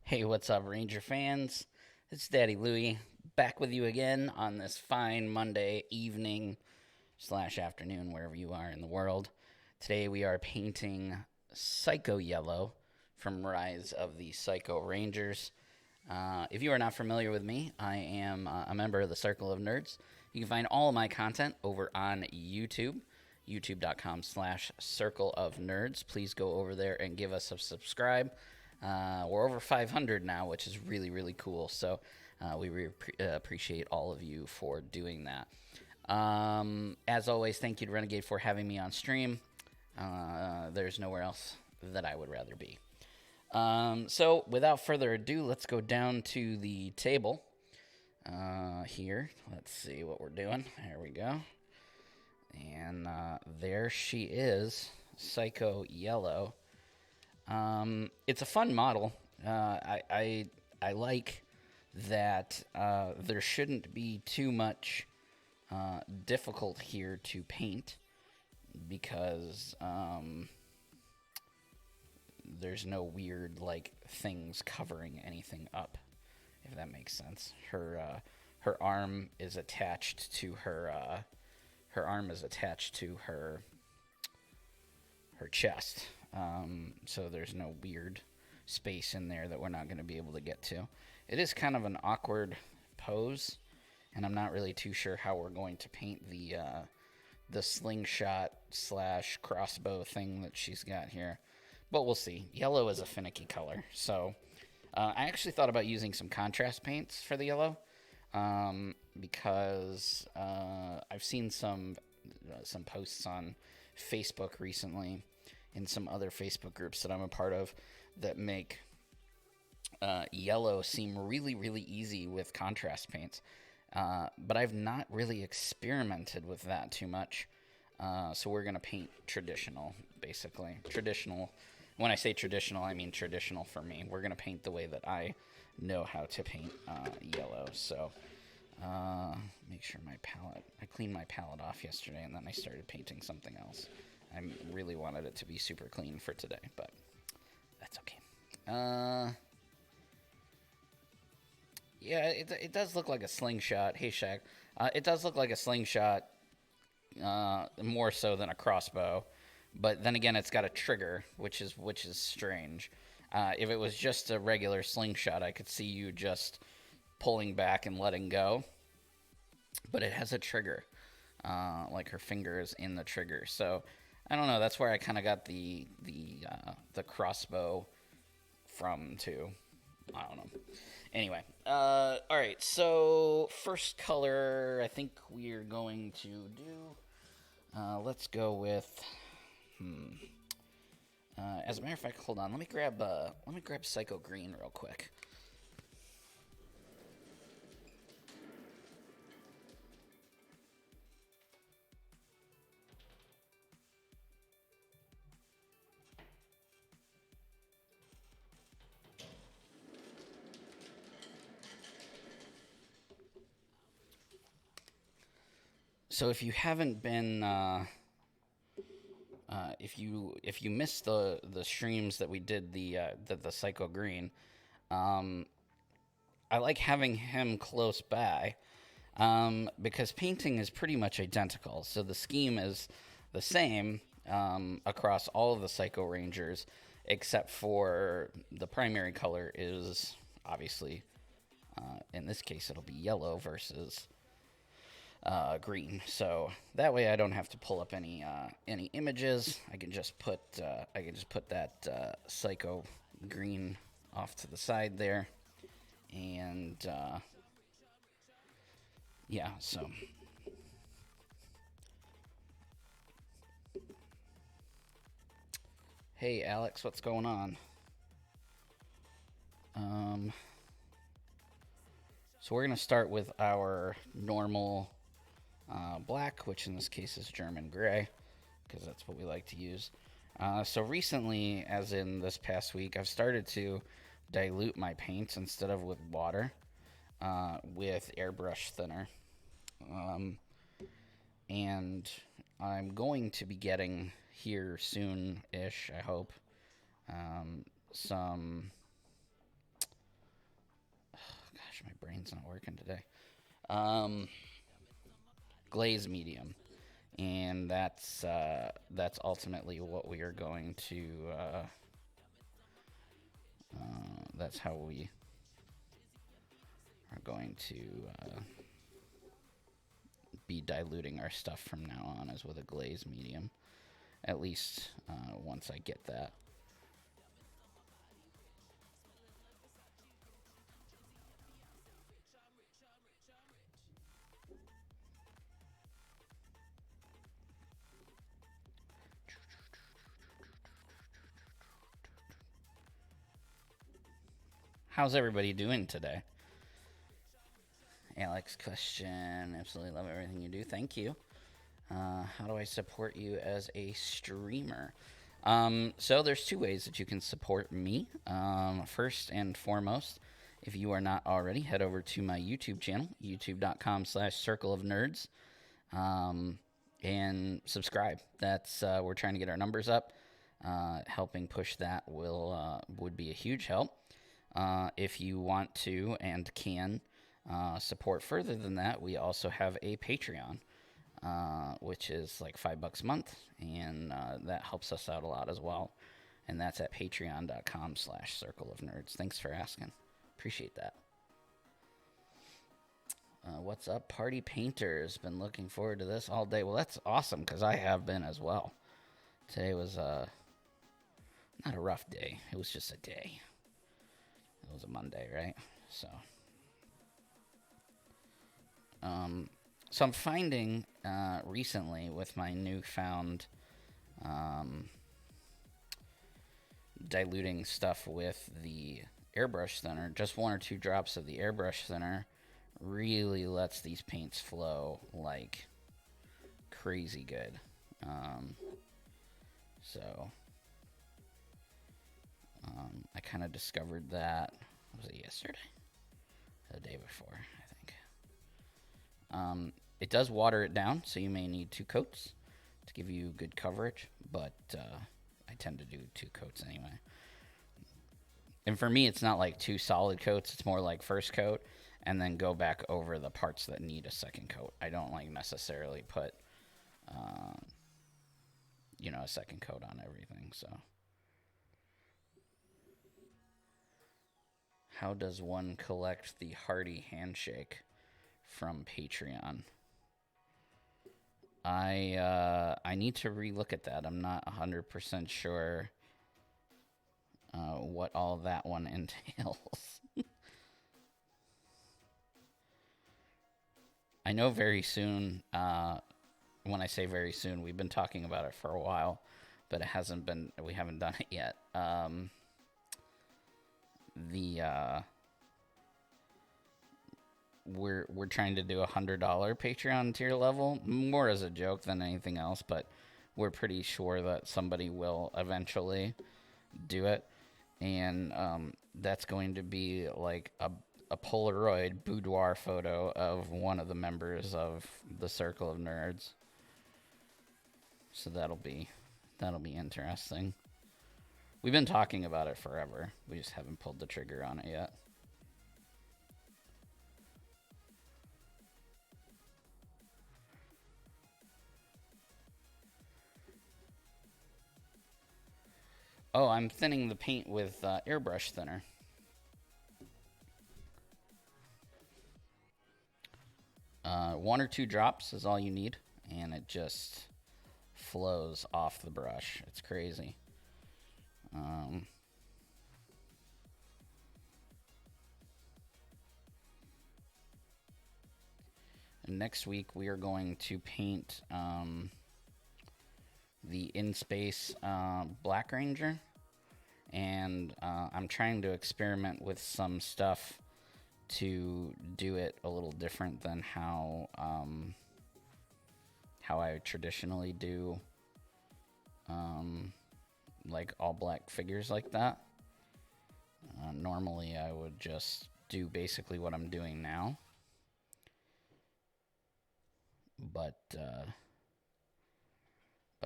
Hey, what's up, Ranger fans? It's Daddy Louie back with you again on this fine Monday evening slash afternoon, wherever you are in the world. Today we are painting Psycho Yellow from Rise of the Psycho Rangers. If you are not familiar with me, I am a member of the Circle of Nerds. You can find all of my content over on YouTube, youtube.com/slash Circle of Nerds. Please go over there and give us a subscribe. We're over 500 now, which is really, really cool. So we appreciate all of you for doing that. As always, thank you to Renegade for having me on stream. There's nowhere else that I would rather be. So without further ado, let's go down to the table here. Let's see what we're doing. There we go. And there she is, Psycho Yellow. It's a fun model. I like that there shouldn't be too much difficult here to paint because there's no weird like things covering anything up, if that makes sense. Her arm is attached to her chest. So there's no weird space in there that we're not going to be able to get to. It is kind of an awkward pose, and I'm not really too sure how we're going to paint the slingshot slash crossbow thing that she's got here. But we'll see. Yellow is a finicky color, so I actually thought about using some contrast paints for the yellow, because I've seen some posts on Facebook recently, in some other Facebook groups that I'm a part of, that make yellow seem really, really easy with contrast paints. But I've not really experimented with that too much. So we're going to paint traditional, basically. Traditional. When I say traditional, I mean traditional for me. We're going to paint the way that I know how to paint yellow. So make sure my palette... I cleaned my palette off yesterday, and then I started painting something else. I really wanted it to be super clean for today, but that's okay. Yeah, it does look like a slingshot. Hey, Shaq. It does look like a slingshot, more so than a crossbow. But then again, it's got a trigger, which is strange. If it was just a regular slingshot, I could see you just pulling back and letting go. But it has a trigger, like her finger is in the trigger. So I don't know. That's where I kind of got the crossbow from too. I don't know. Anyway, all right. So first color, I think we're going to do. Let's go with. As a matter of fact, hold on. Let me grab Psycho Green real quick. So if you haven't been, if you missed the streams that we did the Psycho Green, I like having him close by, because painting is pretty much identical. So the scheme is the same across all of the Psycho Rangers, except for the primary color is obviously, in this case, it'll be yellow versus green. So that way I don't have to pull up any images. I can just put that Psycho Green off to the side there, and yeah. So hey Alex, what's going on? So we're gonna start with our normal black, which in this case is German gray, because that's what we like to use. So recently, as in this past week, I've started to dilute my paints instead of with water, with airbrush thinner. And I'm going to be getting here soon-ish, I hope, some My brain's not working today. Glaze medium, and that's ultimately what we are going to. That's how we are going to be diluting our stuff from now on, is with a glaze medium. At least once I get that. How's everybody doing today? Alex question. Absolutely love everything you do. Thank you. How do I support you as a streamer? So there's two ways that you can support me. First and foremost, if you are not already, head over to my YouTube channel, youtube.com/Circle of Nerds, and subscribe. That's we're trying to get our numbers up. Helping push that would be a huge help. If you want to and can support further than that, we also have a Patreon, which is like $5 a month, and that helps us out a lot as well. And that's at patreon.com/Circle of Nerds. Thanks for asking. Appreciate that. What's up, party painters? Been looking forward to this all day. Well, that's awesome, because I have been as well. Today was not a rough day. It was just a day. It was a Monday, right? So I'm finding recently with my newfound diluting stuff with the airbrush thinner, just 1 or 2 drops of the airbrush thinner really lets these paints flow like crazy good. So I kind of discovered that, was it yesterday? The day before, I think. It does water it down, so you may need 2 coats to give you good coverage, but I tend to do 2 coats anyway. And for me, it's not like 2 solid coats. It's more like first coat and then go back over the parts that need a second coat. I don't like necessarily put, a second coat on everything. So, how does one collect the hearty handshake from Patreon? I need to relook at that. I'm not 100% sure what all that one entails. I know very soon, when I say very soon, we've been talking about it for a while, but we haven't done it yet. We're trying to do $100 Patreon tier level, more as a joke than anything else, but we're pretty sure that somebody will eventually do it. And that's going to be like a Polaroid boudoir photo of one of the members of the Circle of Nerds. So that'll be interesting. We've been talking about it forever. We just haven't pulled the trigger on it yet. Oh, I'm thinning the paint with airbrush thinner. One or 2 drops is all you need, and it just flows off the brush. It's crazy. Next week we are going to paint the In Space Black Ranger, and I'm trying to experiment with some stuff to do it a little different than how I traditionally do like all black figures like that. Normally I would just do basically what I'm doing now, but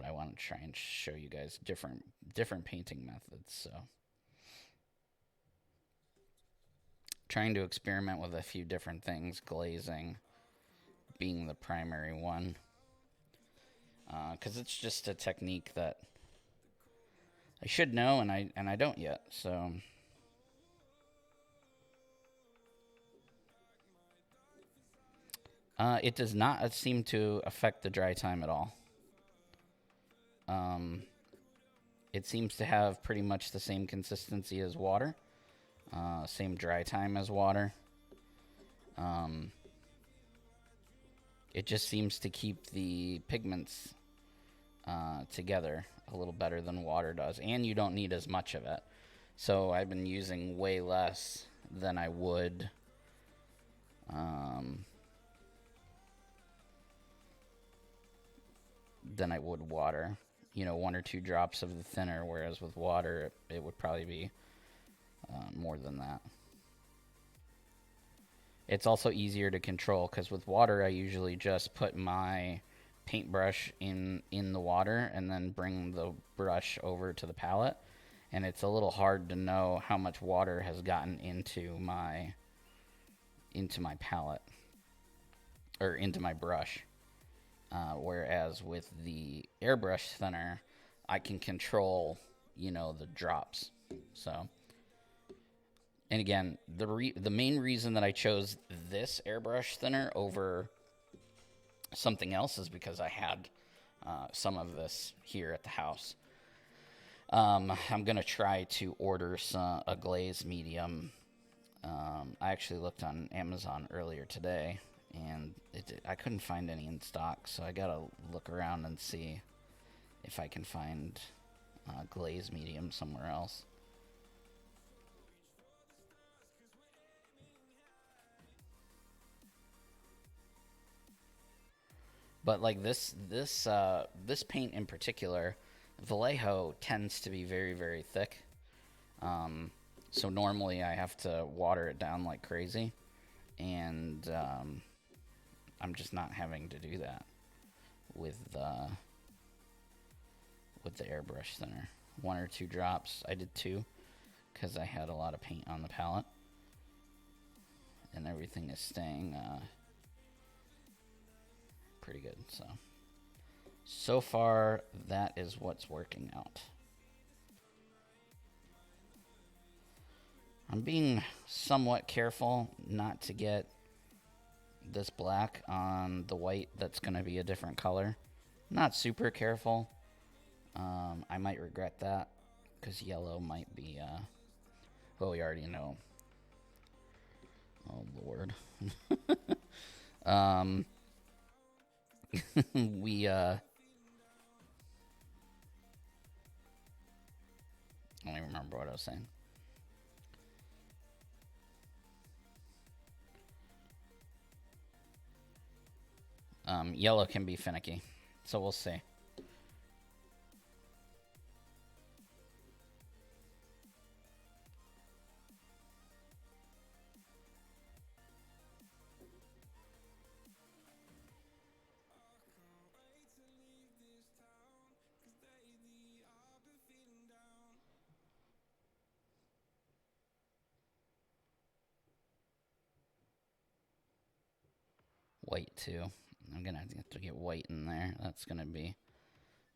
I want to try and show you guys different painting methods. So trying to experiment with a few different things, glazing being the primary one. Because it's just a technique that I should know, and I don't yet. So it does not seem to affect the dry time at all. It seems to have pretty much the same consistency as water, same dry time as water. It just seems to keep the pigments together a little better than water does, and you don't need as much of it. So I've been using way less than I would water. You know, 1 or 2 drops of the thinner, whereas with water, it would probably be more than that. It's also easier to control because with water, I usually just put my paintbrush in the water and then bring the brush over to the palette. And it's a little hard to know how much water has gotten into my palette or into my brush. Whereas with the airbrush thinner, I can control, the drops. So, and again, the main reason that I chose this airbrush thinner over something else is because I had some of this here at the house. I'm going to try to order a glaze medium. I actually looked on Amazon earlier today, and I couldn't find any in stock, so I got to look around and see if I can find glaze medium somewhere else. But like this paint in particular, Vallejo tends to be very, very thick. So normally I have to water it down like crazy, and I'm just not having to do that with the airbrush thinner. 1 or 2 drops. I did 2 because I had a lot of paint on the palette, and everything is staying pretty good. So far, that is what's working out. I'm being somewhat careful not to get this black on the white that's going to be a different color. Not super careful. I might regret that because yellow might be, well, we already know. Oh, Lord. We, I don't even remember what I was saying. Yellow can be finicky, so we'll see. White too. I'm gonna have to get white in there. That's gonna be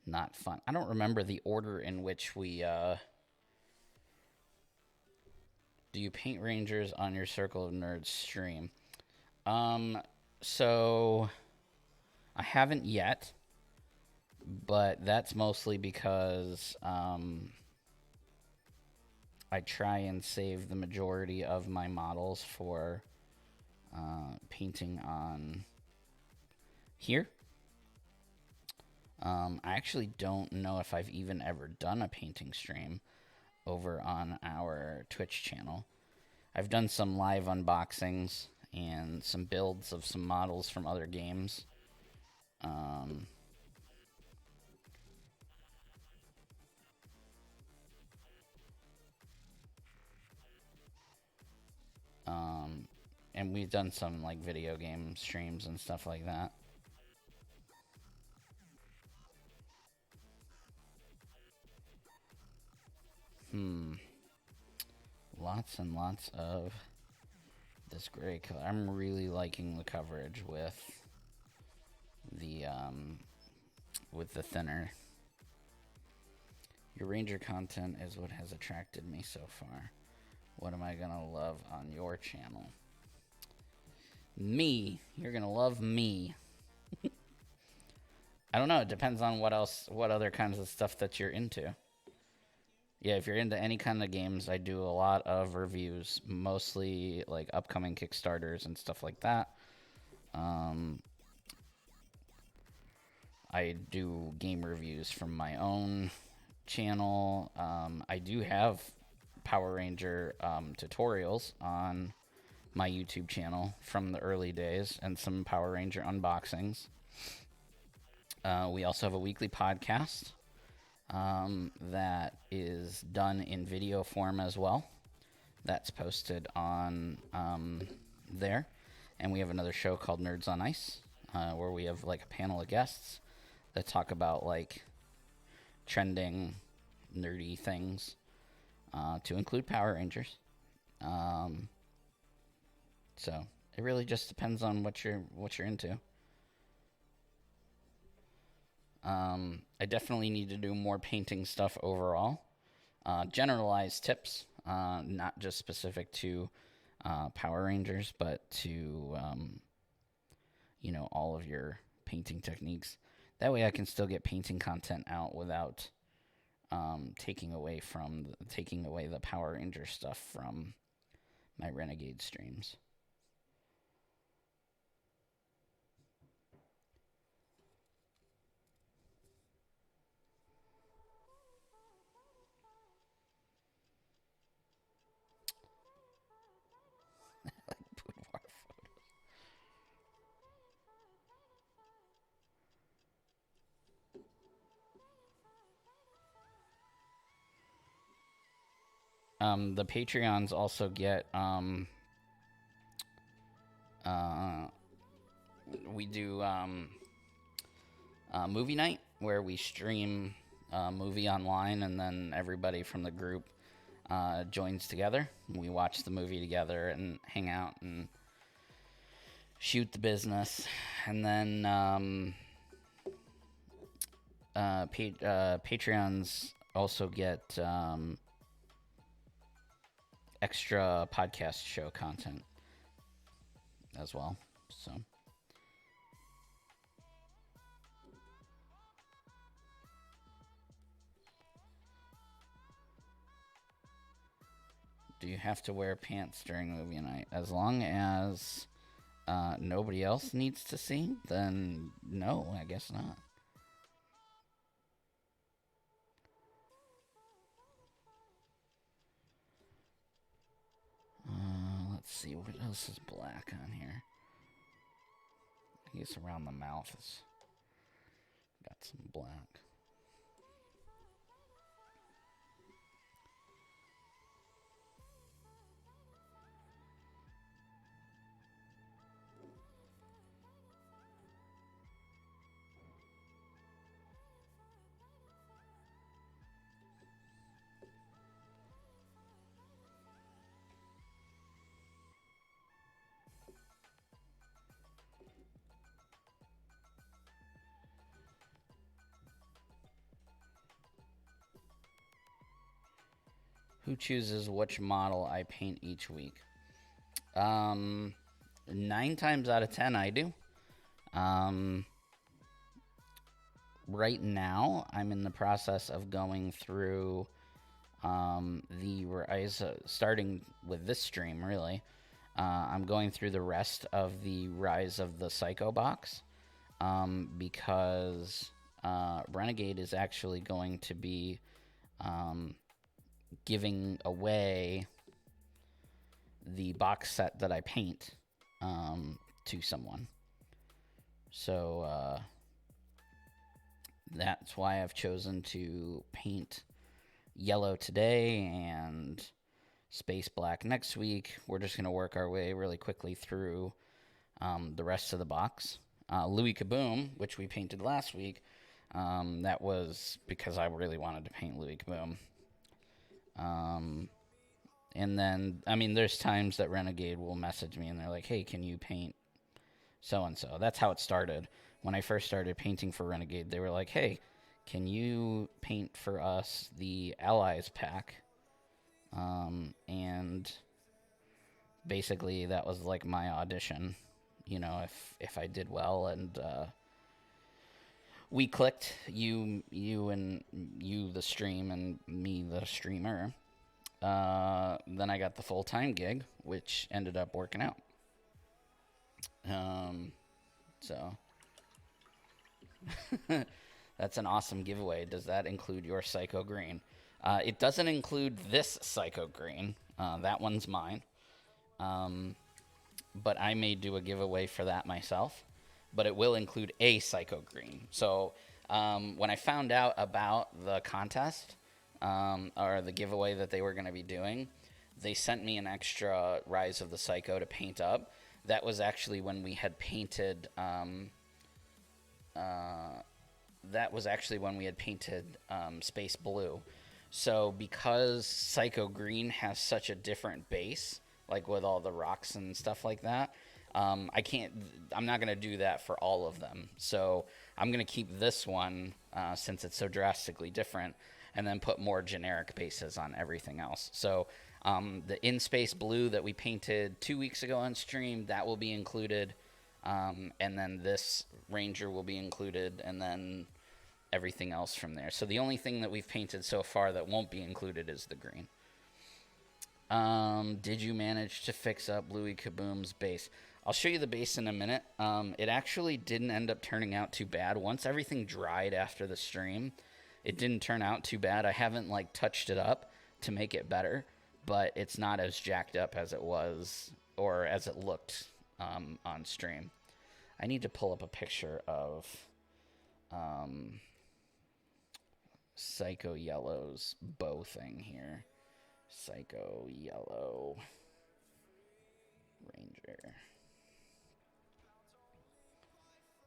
not fun. I don't remember the order in which we do you paint rangers on your Circle of Nerds stream. So I haven't yet, but that's mostly because I try and save the majority of my models for painting on here. I actually don't know if I've even ever done a painting stream over on our Twitch channel. I've done some live unboxings and some builds of some models from other games. And we've done some like video game streams and stuff like that. Lots and lots of this gray color. I'm really liking the coverage with the thinner. Your Ranger content is what has attracted me so far. What am I gonna love on your channel? Me. You're gonna love me. I don't know. It depends on what other kinds of stuff that you're into. Yeah, if you're into any kind of games, I do a lot of reviews, mostly like upcoming Kickstarters and stuff like that. I do game reviews from my own channel. I do have Power Ranger tutorials on my YouTube channel from the early days and some Power Ranger unboxings. We also have a weekly podcast that is done in video form as well. That's posted on there. And we have another show called Nerds on Ice, where we have like a panel of guests that talk about like trending nerdy things, to include Power Rangers. So it really just depends on what you're into. I definitely need to do more painting stuff overall. Generalized tips, not just specific to Power Rangers, but to all of your painting techniques. That way I can still get painting content out without taking away the Power Ranger stuff from my Renegade streams. The Patreons also get we do movie night where we stream a movie online, and then everybody from the group joins together. We watch the movie together and hang out and shoot the business. And then Patreons also get extra podcast show content as well. So do you have to wear pants during movie night? As long as nobody else needs to see, then no, I guess not. Let's see, what else is black on here? I guess around the mouth has got some black. Who chooses which model I paint each week? 9 times out of 10, I do. Right now, I'm in the process of going through the Rise, starting with this stream, really. I'm going through the rest of the Rise of the Psycho box, because Renegade is actually going to be giving away the box set that I paint to someone. So that's why I've chosen to paint yellow today and space black next week. We're just going to work our way really quickly through the rest of the box. Louie Kaboom, which we painted last week, that was because I really wanted to paint Louie Kaboom. And then, I mean, there's times that Renegade will message me and they're like, hey, can you paint so and so? That's how it started. When I first started painting for Renegade, they were like, hey, can you paint for us the Allies pack? And basically, that was like my audition. You know, if I did well and we clicked, you the stream and me the streamer. Then I got the full-time gig, which ended up working out. So that's an awesome giveaway. Does that include your Psycho Green? It doesn't include this Psycho Green. That one's mine. But I may do a giveaway for that myself. But it will include a Psycho Green. So when I found out about the contest or the giveaway that they were going to be doing, they sent me an extra Rise of the Psycho to paint up. That was actually when we had painted. Space Blue. So because Psycho Green has such a different base, like with all the rocks and stuff like that, I'm not going to do that for all of them. So I'm going to keep this one since it's so drastically different, and then put more generic bases on everything else. So the In Space Blue that we painted 2 weeks ago on stream, that will be included. And then this Ranger will be included, and then everything else from there. So the only thing that we've painted so far that won't be included is the green. Did you manage to fix up Louie Kaboom's base? I'll show you the base in a minute. It actually didn't end up turning out too bad. Once everything dried after the stream, it didn't turn out too bad. I haven't touched it up to make it better, but it's not as jacked up as it was or as it looked on stream. I need to pull up a picture of Psycho Yellow's bow thing here. Psycho Yellow Ranger.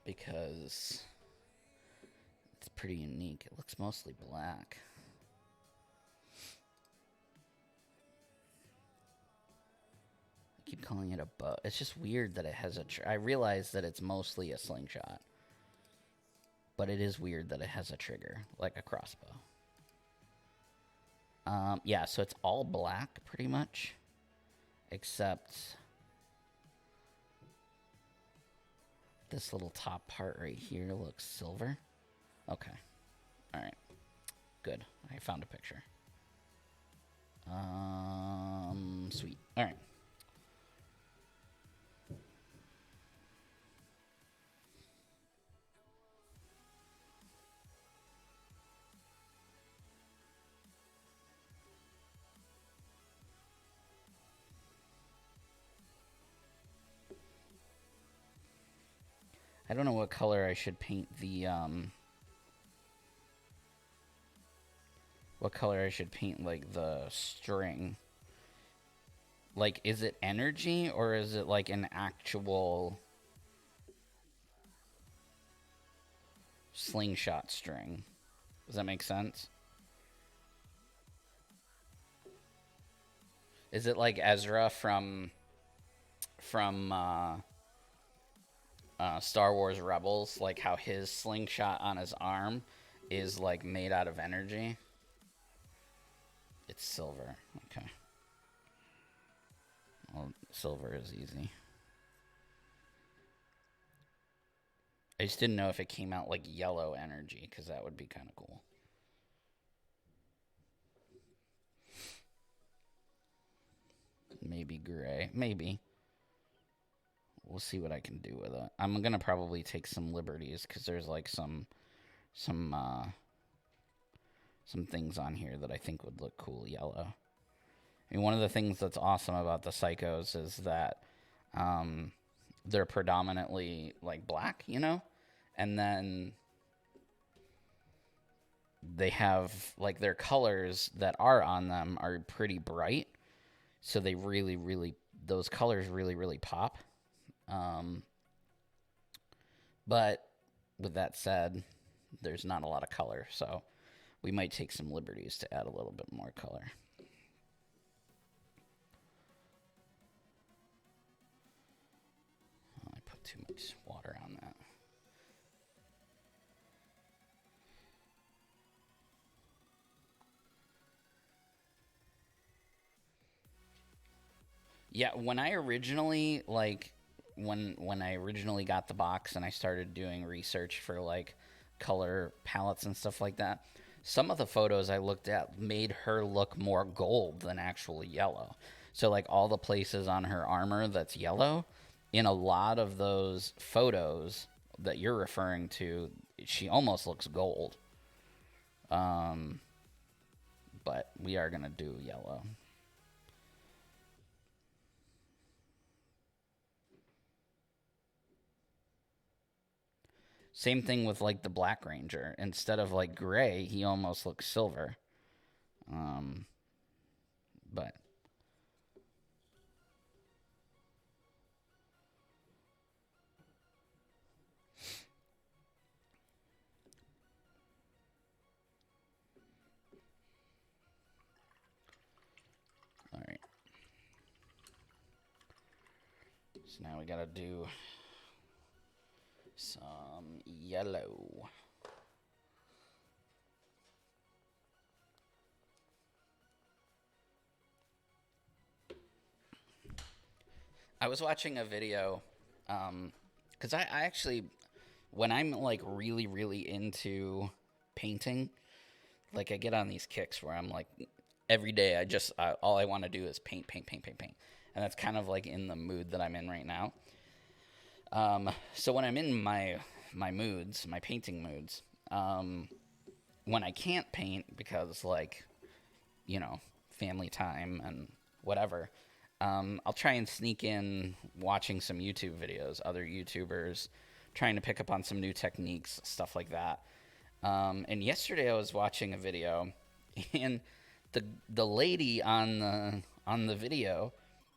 Because it's pretty unique. It looks mostly black. I keep calling it a bow. It's just weird that it has I realize that it's mostly a slingshot. But it is weird that it has a trigger, like a crossbow. Yeah, so it's all black, pretty much. Except this little top part right here looks silver. Okay. Alright. Good. I found a picture. Sweet. Alright. I don't know what color I should paint the, what color I should paint, the string. Is it energy, or is it, an actual slingshot string? Does that make sense? Is it like Ezra from Star Wars Rebels, how his slingshot on his arm is made out of energy? It's silver. Okay. Well, silver is easy. I just didn't know if it came out yellow energy, because that would be kind of cool. Maybe gray. Maybe. We'll see what I can do with it. I'm gonna probably take some liberties because there's some things on here that I think would look cool yellow. I mean, one of the things that's awesome about the Psychos is that they're predominantly black, and then they have their colors that are on them are pretty bright, so they those colors really pop. But with that said, there's not a lot of color, so we might take some liberties to add a little bit more color. too much water on that. Yeah, when I originally when I originally got the box and I started doing research for like color palettes and stuff like that, some of the photos I looked at made her look more gold than actually yellow. So like all the places on her armor that's yellow, in a lot of those photos that you're referring to, she almost looks gold. Um, but we are gonna do yellow. Same thing with like the Black Ranger. Instead of like gray, he almost looks silver. Um, but all right. So now we gotta do some yellow. I was watching a video, because I actually, when I'm like really, really into painting, like I get on these kicks where I'm like, every day all I want to do is paint, paint, paint, paint, paint. And that's kind of like in the mood that I'm in right now. So when I'm in my moods, my painting moods, when I can't paint because like, you know, family time and whatever, I'll try and sneak in watching some YouTube videos, other YouTubers, trying to pick up on some new techniques, stuff like that. And yesterday I was watching a video, and the lady on the video,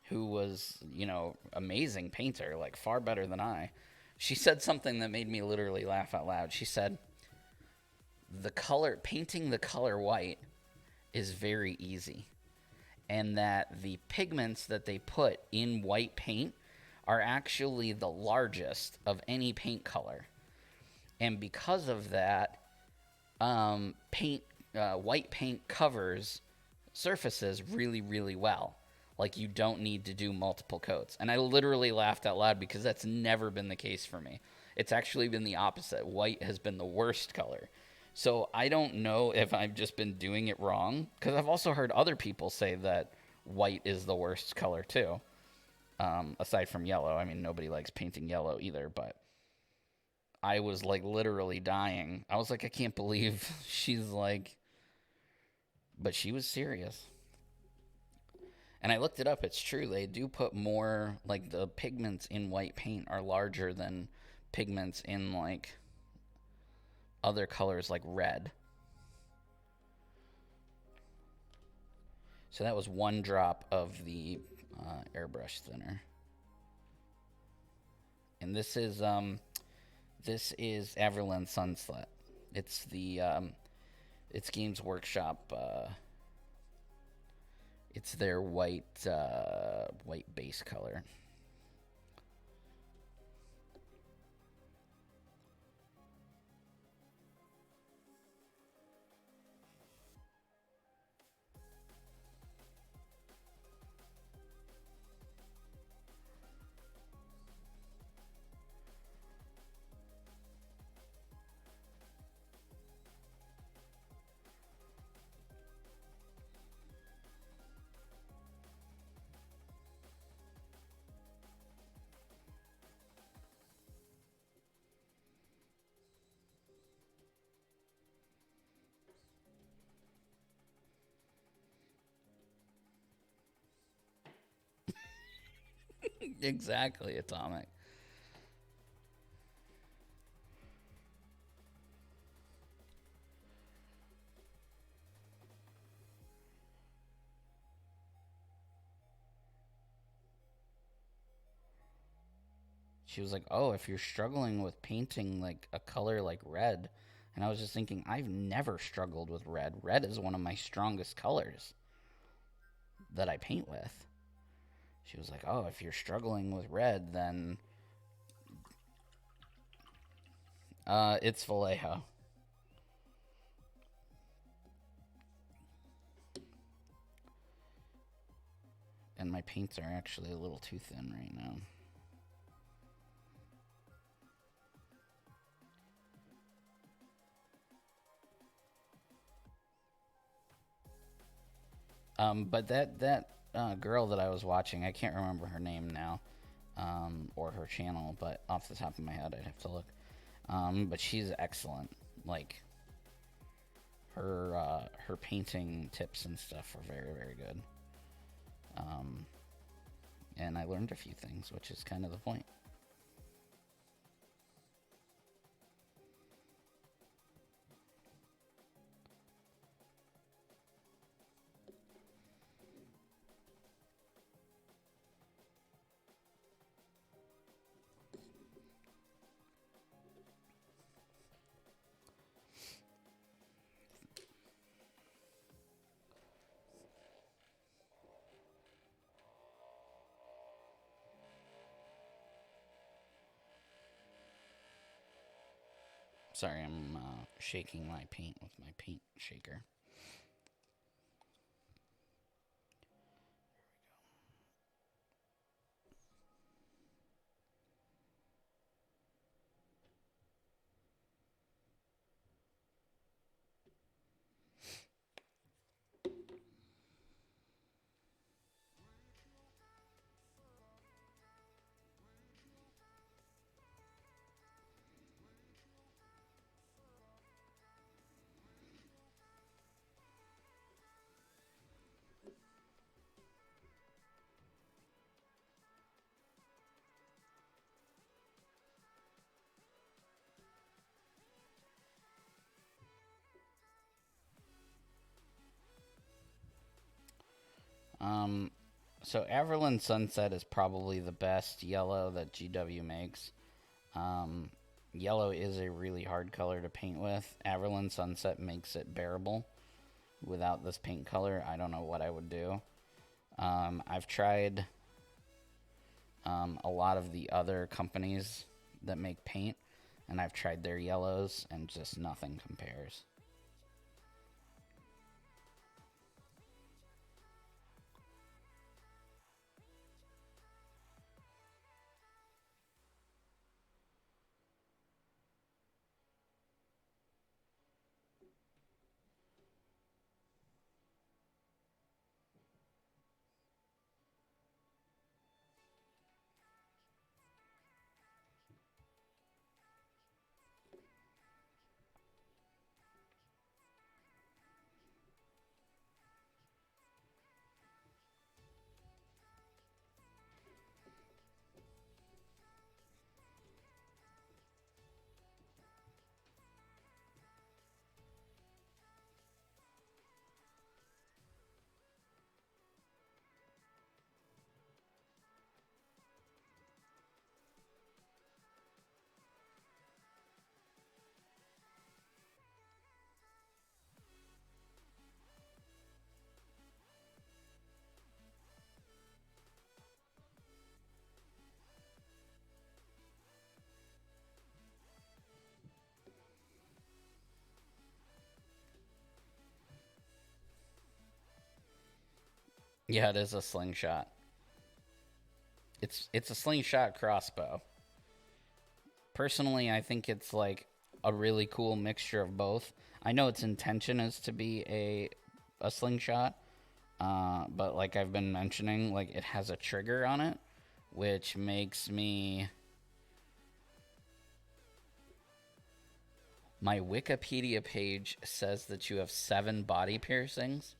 who was, you know, amazing painter, like far better than I, she said something that made me literally laugh out loud. She said, painting the color white is very easy, and that the pigments that they put in white paint are actually the largest of any paint color. And because of that, white paint covers surfaces really, really well. Like, you don't need to do multiple coats. And I literally laughed out loud because that's never been the case for me. It's actually been the opposite. White has been the worst color. So I don't know if I've just been doing it wrong, because I've also heard other people say that white is the worst color too. Aside from yellow. I mean, nobody likes painting yellow either, but I was like literally dying. I was like, I can't believe she's like, but she was serious. And I looked it up. It's true. They do put more, like, the pigments in white paint are larger than pigments in, like, other colors, like red. So that was one drop of the airbrush thinner. And this is Averland Sunset. It's it's Games Workshop. It's their white base color. Exactly, Atomic. She was like, "Oh, if you're struggling with painting like a color like red," and I was just thinking, I've never struggled with red. Red is one of my strongest colors that I paint with. She was like, "Oh, if you're struggling with red, then It's Vallejo. And my paints are actually a little too thin right now. But that girl that I was watching, I can't remember her name now, or her channel, but off the top of my head, I'd have to look. But she's excellent. Like her painting tips and stuff are very, very good. And I learned a few things, which is kind of the point. Sorry, I'm shaking my paint with my paint shaker. So Averland Sunset is probably the best yellow that GW makes. Yellow is a really hard color to paint with. Averland Sunset makes it bearable. Without this paint color, I don't know what I would do. I've tried a lot of the other companies that make paint, and I've tried their yellows, and just nothing compares. Yeah, it is a slingshot. It's a slingshot crossbow. Personally, I think it's like a really cool mixture of both. I know its intention is to be a slingshot, but like I've been mentioning, like it has a trigger on it, which makes me. My Wikipedia page says that you have 7 body piercings.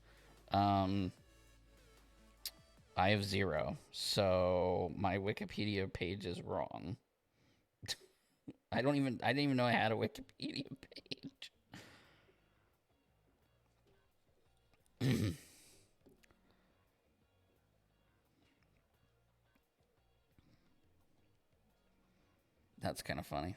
I have 0, so my Wikipedia page is wrong. I didn't even know I had a Wikipedia page. That's kind of funny.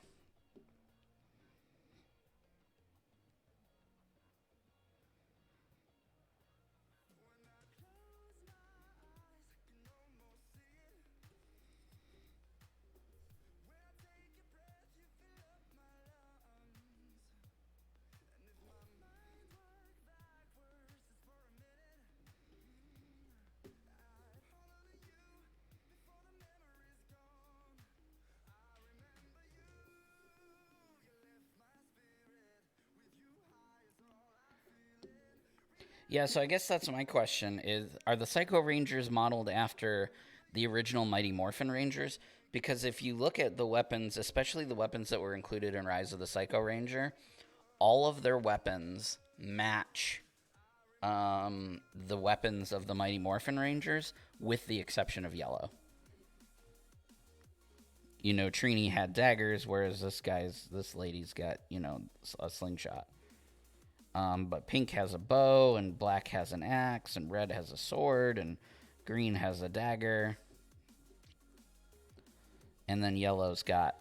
Yeah, so I guess that's my question is, are the Psycho Rangers modeled after the original Mighty Morphin Rangers? Because if you look at the weapons, especially the weapons that were included in Rise of the Psycho Ranger, all of their weapons match the weapons of the Mighty Morphin Rangers, with the exception of yellow. You know, Trini had daggers, whereas this lady's got, a slingshot. But pink has a bow, and black has an axe, and red has a sword, and green has a dagger. And then yellow's got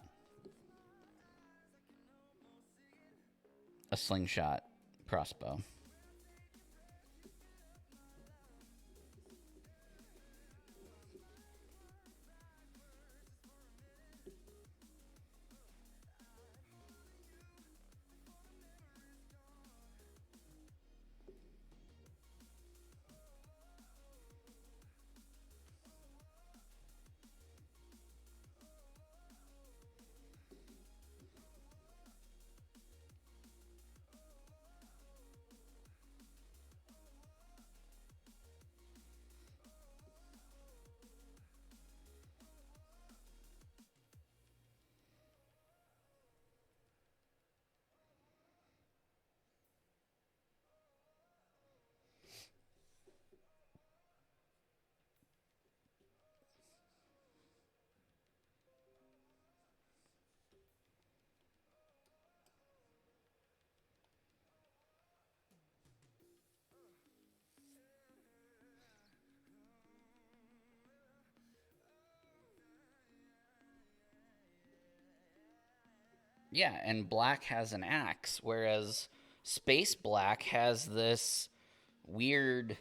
a slingshot crossbow. Yeah, and black has an axe, whereas space black has this weird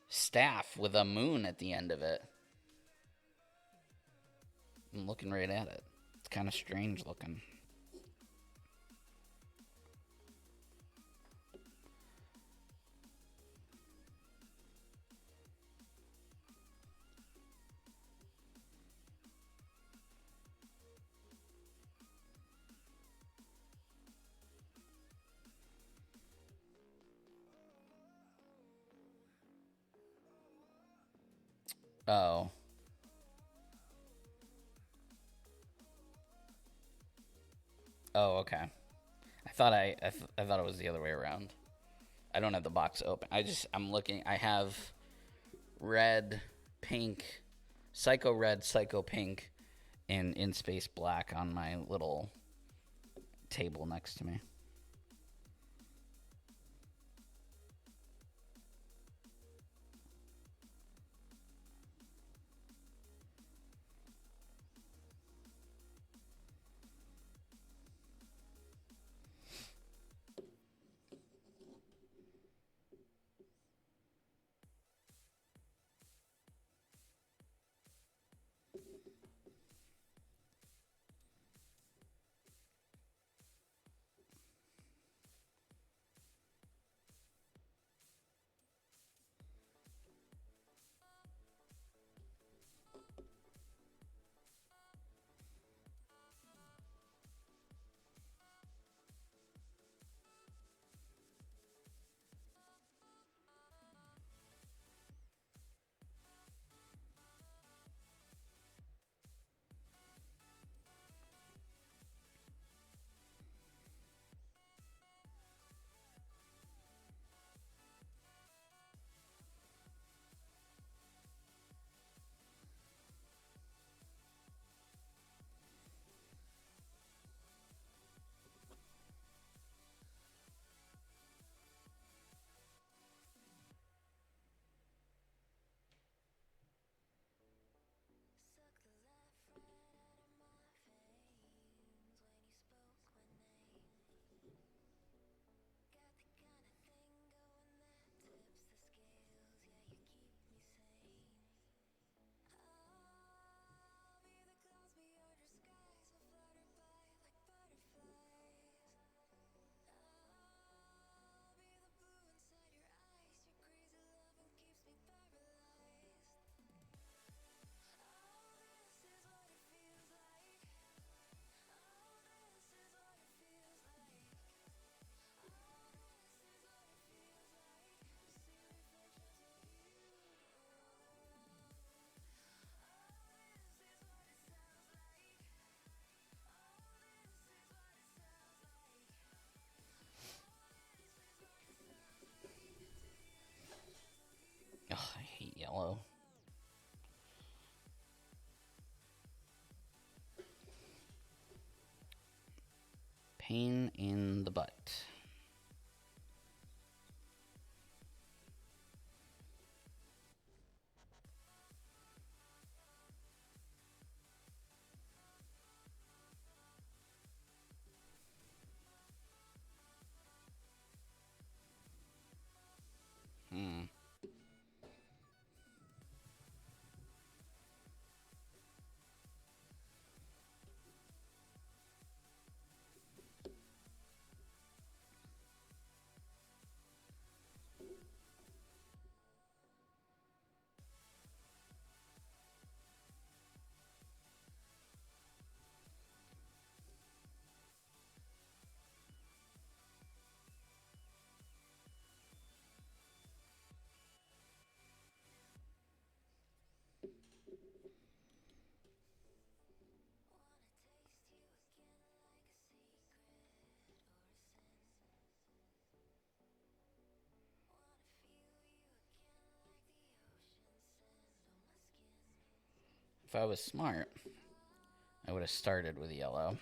staff with a moon at the end of it. I'm looking right at it. It's kind of strange looking. Oh. Oh, okay. I thought it was the other way around. I don't have the box open. I'm looking. I have red, pink, psycho red, psycho pink, and in space black on my little table next to me. Pain in the butt. If I was smart, I would have started with yellow.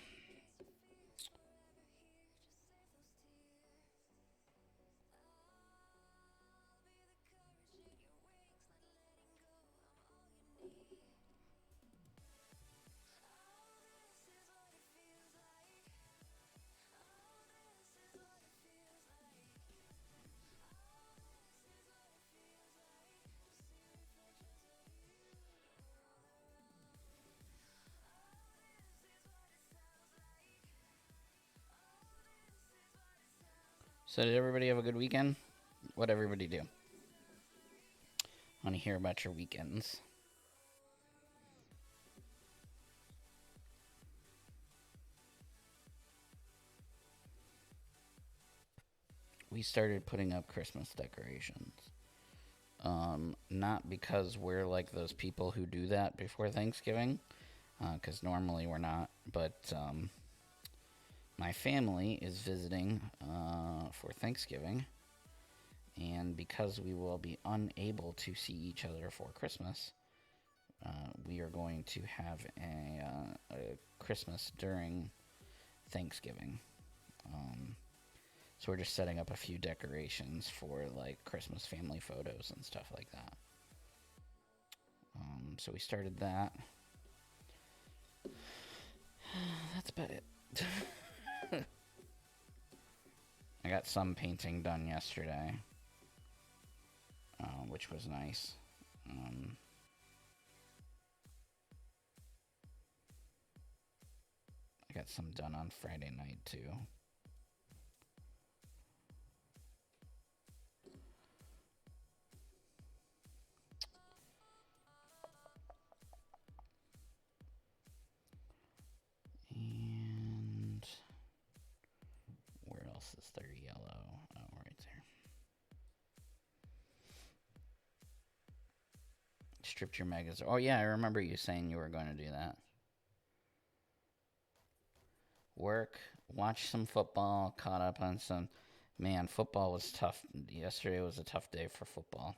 So did everybody have a good weekend? What'd everybody do? I want to hear about your weekends. We started putting up Christmas decorations. Not because we're like those people who do that before Thanksgiving, because normally we're not, but my family is visiting for Thanksgiving, and because we will be unable to see each other for Christmas, we are going to have a Christmas during Thanksgiving. So we're just setting up a few decorations for like Christmas family photos and stuff like that. So we started that. That's about it. I got some painting done yesterday, which was nice. I got some done on Friday night too. And where else is there yellow? Oh, right there. Stripped your magazine. Oh yeah, I remember you saying you were going to do that. Work, watch some football, caught up on some. Man, football was tough. Yesterday was a tough day for football.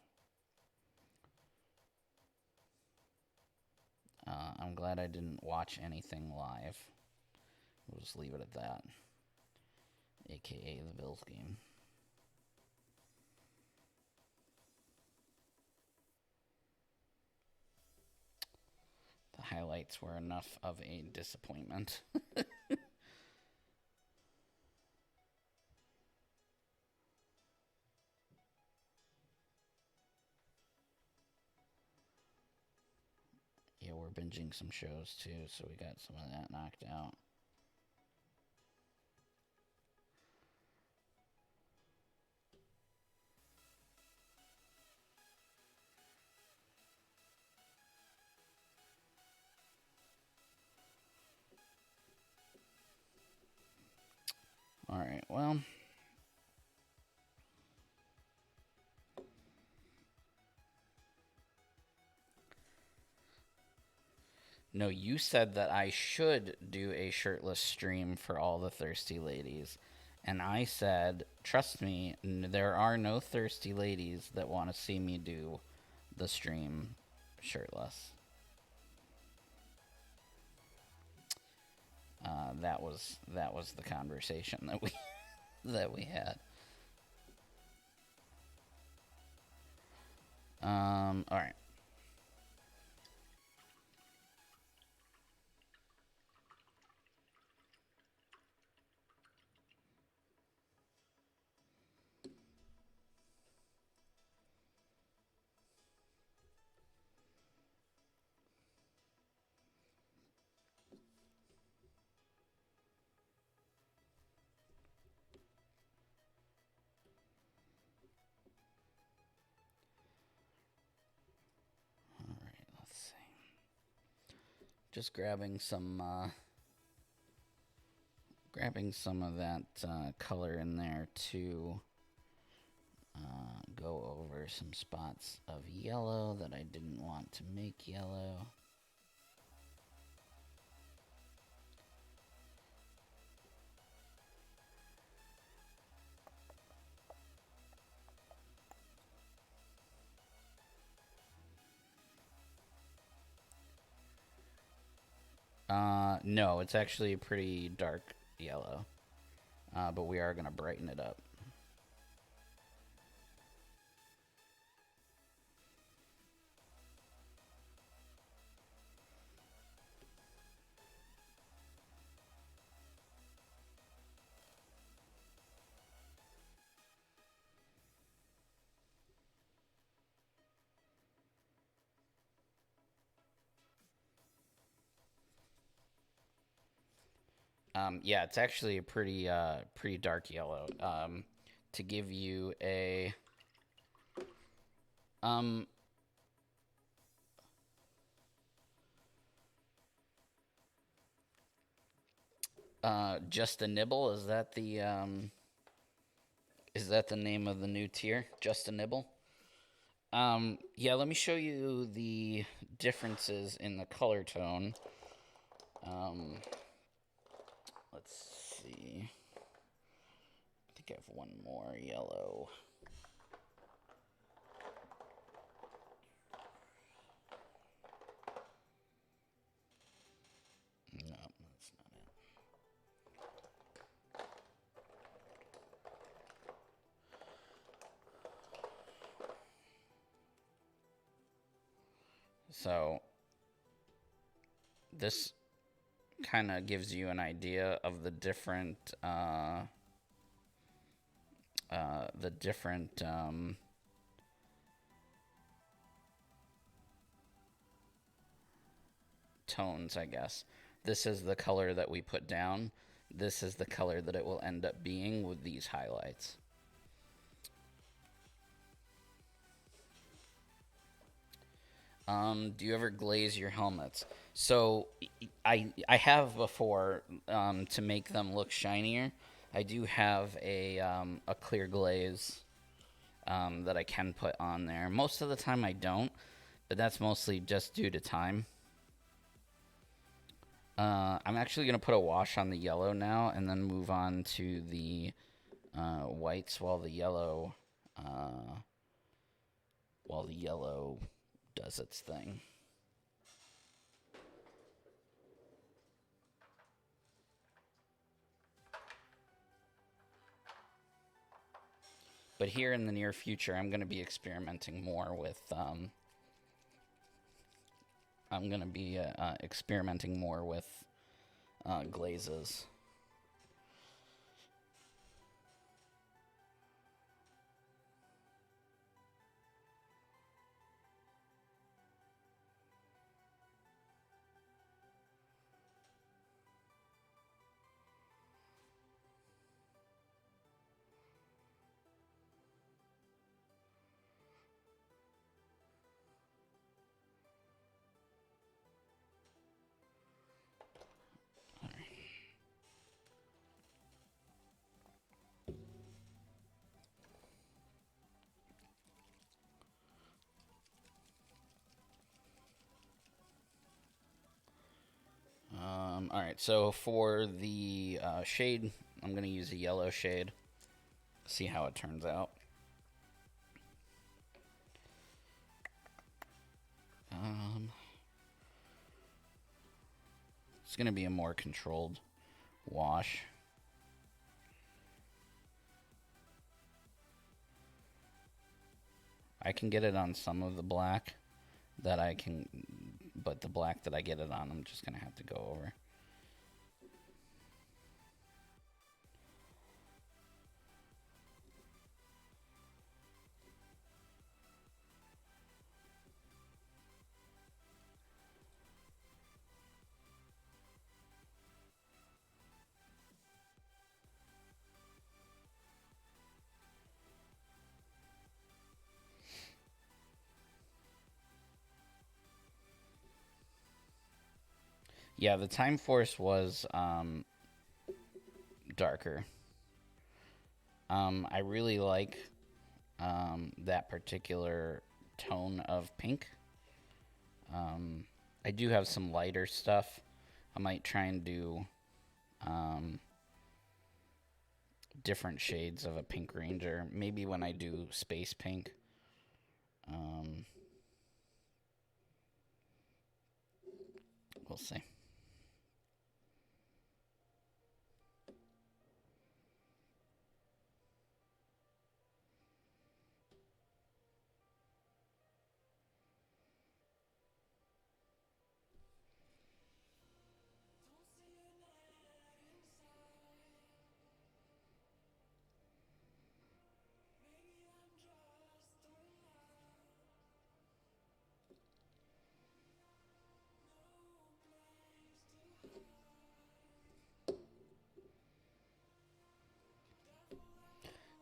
I'm glad I didn't watch anything live. We'll just leave it at that. AKA the Bills game. The highlights were enough of a disappointment. Yeah, we're binging some shows too, so we got some of that knocked out. Alright, well. No, you said that I should do a shirtless stream for all the thirsty ladies. And I said, trust me, there are no thirsty ladies that want to see me do the stream shirtless. that was the conversation that we that we had. All right. All right. Let's see. Just grabbing some of that color in there to go over some spots of yellow that I didn't want to make yellow. No, it's actually a pretty dark yellow, but we are going to brighten it up. Yeah, it's actually a pretty dark yellow. To give you a um, just a nibble. Is that the name of the new tier? Just a nibble. Yeah, let me show you the differences in the color tone. Let's see. I think I have one more yellow. No, that's not it. So this kind of gives you an idea of the different tones, I guess. This is the color that we put down. This is the color that it will end up being with these highlights. Do you ever glaze your helmets? So I have before, to make them look shinier. I do have a clear glaze that I can put on there. Most of the time I don't, but that's mostly just due to time. I'm actually gonna put a wash on the yellow now, and then move on to the whites while the yellow does its thing. But here in the near future, I'm going to be experimenting more with. I'm going to be experimenting more with glazes. All right, so for the shade, I'm going to use a yellow shade. See how it turns out. It's going to be a more controlled wash. I can get it on some of the black that I can, but the black that I get it on, I'm just going to have to go over. Yeah, the Time Force was darker. I really like that particular tone of pink. I do have some lighter stuff. I might try and do different shades of a Pink Ranger. Maybe when I do Space Pink. We'll see.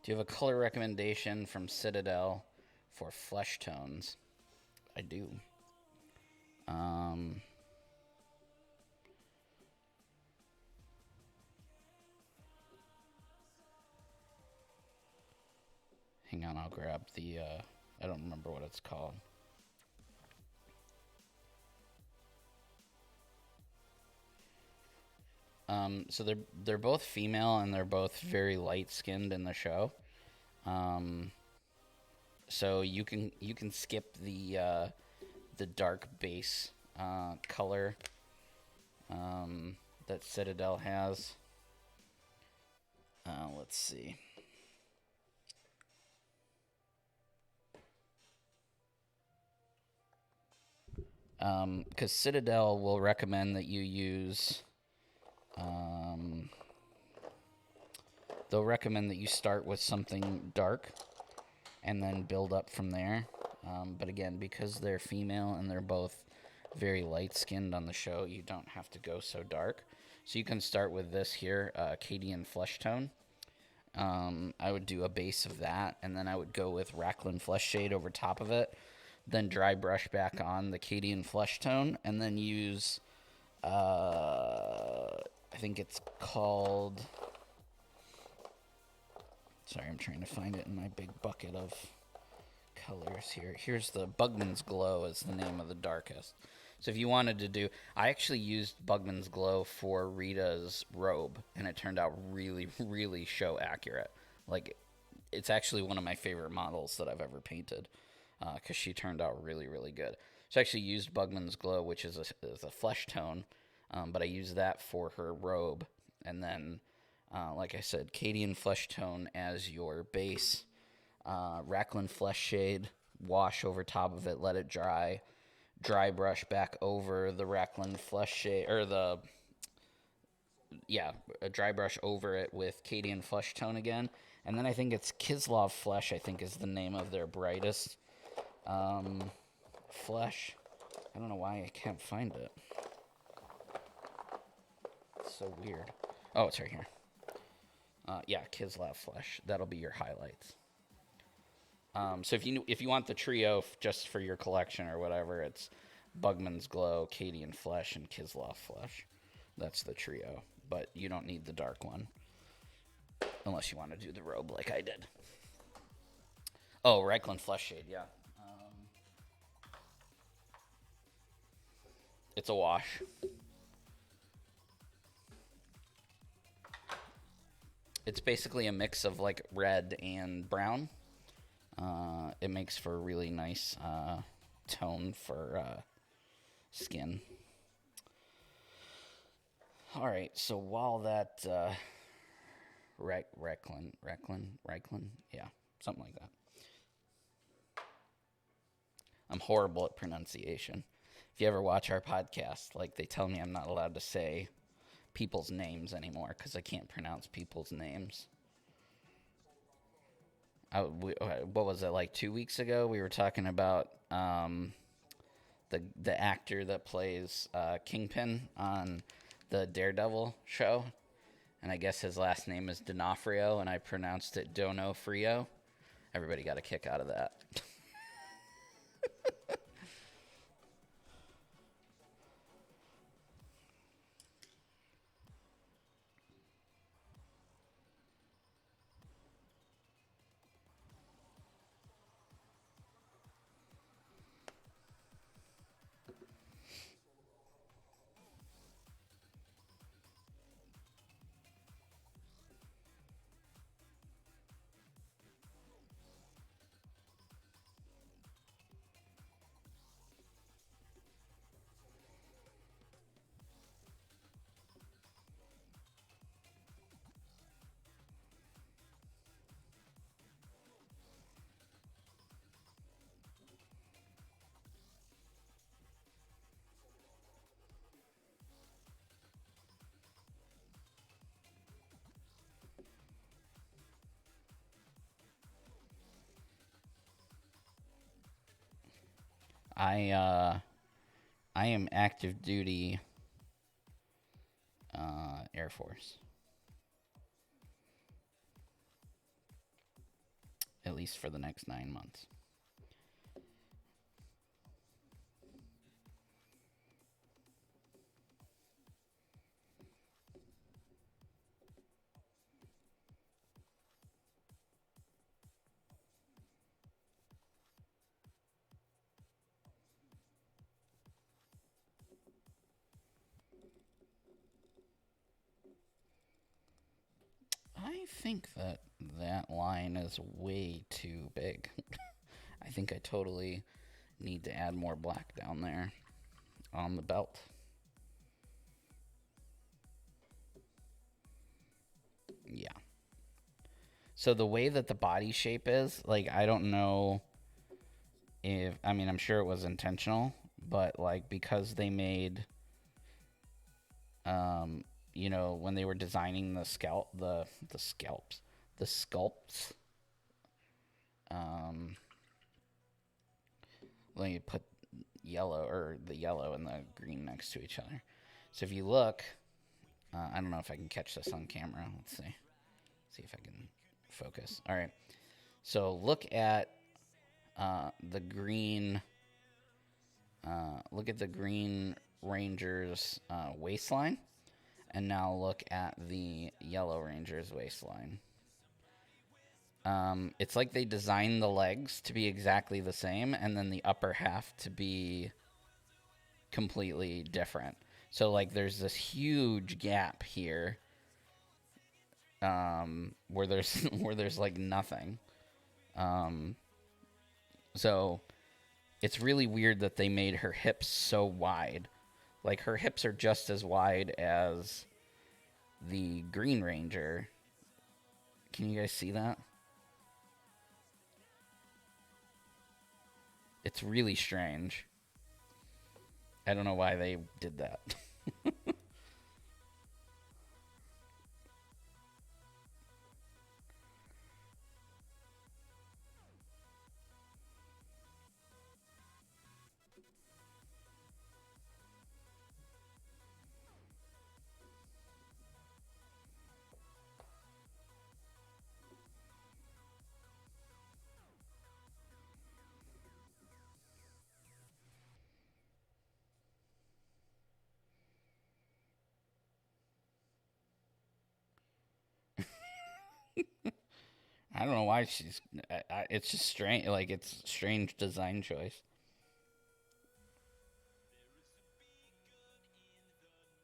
Do you have a color recommendation from Citadel for flesh tones? I do. Hang on, I'll grab the, I don't remember what it's called. So they're both female and they're both very light skinned in the show. So you can skip the dark base color that Citadel has. Let's see. Because Citadel will recommend that you use. They'll recommend that you start with something dark and then build up from there. But again, because they're female and they're both very light-skinned on the show, you don't have to go so dark. So you can start with this here, Cadian Flesh Tone. I would do a base of that, and then I would go with Racklin Flesh Shade over top of it, then dry brush back on the Cadian Flesh Tone, and then use, I think it's called... Sorry, I'm trying to find it in my big bucket of colors here. Here's the Bugman's Glow is the name of the darkest. So if you wanted to do... I actually used Bugman's Glow for Rita's robe, and it turned out really, really show accurate. Like, it's actually one of my favorite models that I've ever painted, because she turned out really, really good. So I actually used Bugman's Glow, which is a flesh tone, but I used that for her robe, and then... like I said, Cadian Flesh Tone as your base. Racklin Flesh Shade, wash over top of it, let it dry. Dry brush back over the Racklin Flesh Shade, or a dry brush over it with Cadian Flesh Tone again. And then I think it's Kislov Flesh, I think is the name of their brightest flesh. I don't know why I can't find it. It's so weird. Oh, it's right here. Kislov Flesh. That'll be your highlights. So if you want the trio just for your collection or whatever, it's Bugman's Glow, Cadian Flesh, and Kislov Flesh. That's the trio. But you don't need the dark one. Unless you want to do the robe like I did. Oh, Racklin Flesh Shade, yeah. It's a wash. It's basically a mix of like red and brown. It makes for a really nice tone for skin. All right, so while that Recklin, yeah, something like that. I'm horrible at pronunciation. If you ever watch our podcast, like they tell me I'm not allowed to say people's names anymore because I can't pronounce people's names. What was it, like 2 weeks ago? We were talking about the actor that plays Kingpin on the Daredevil show, and I guess his last name is D'Onofrio, and I pronounced it Donofrio. Everybody got a kick out of that. I I am active duty Air Force, at least for the next 9 months. I think that that line is way too big. I think I totally need to add more black down there on the belt. Yeah. So the way that the body shape is, like, I don't know if, I mean, I'm sure it was intentional, but like because they made, um, when they were designing the scalps, the sculpts, um, let me put the yellow and the green next to each other. So if you look, I don't know if I can catch this on camera. Let's see if I can focus. All right. So look at the green. Look at the Green Ranger's waistline, and now look at the Yellow Ranger's waistline. It's like they designed the legs to be exactly the same, and then the upper half to be completely different. So like, there's this huge gap here, where there's where there's like nothing. Um, so it's really weird that they made her hips so wide. Like, her hips are just as wide as the Green Ranger. Can you guys see that? It's really strange. I don't know why they did that. I don't know why she's. It's just strange. Like, it's strange design choice.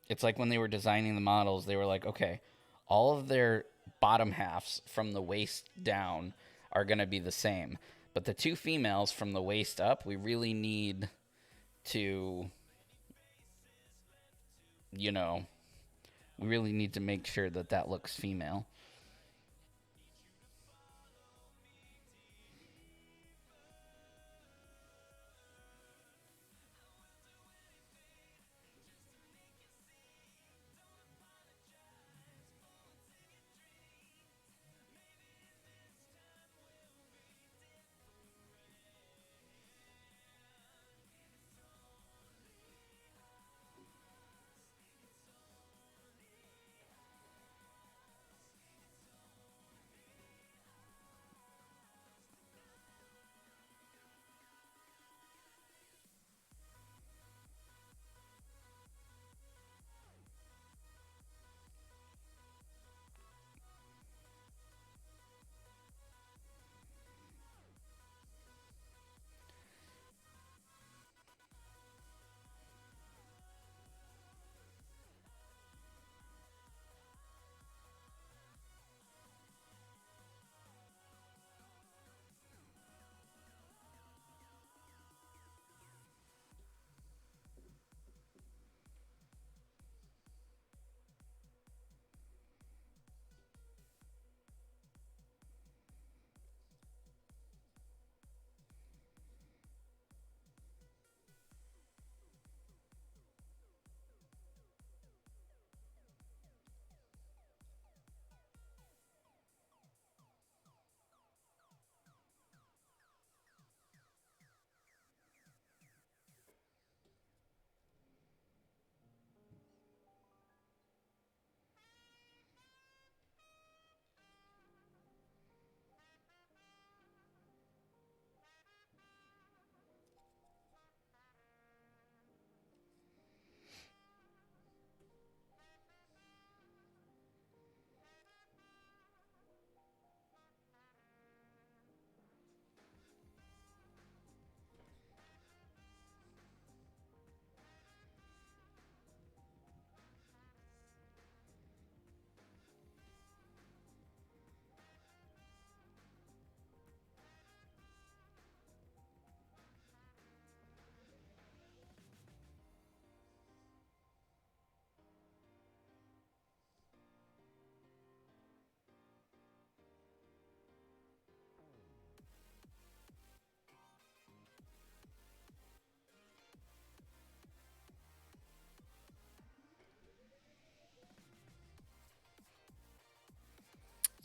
It's like when they were designing the models, they were like, okay, all of their bottom halves from the waist down are going to be the same. But the two females from the waist up, we really need to, you know, We really need to make sure that that looks female.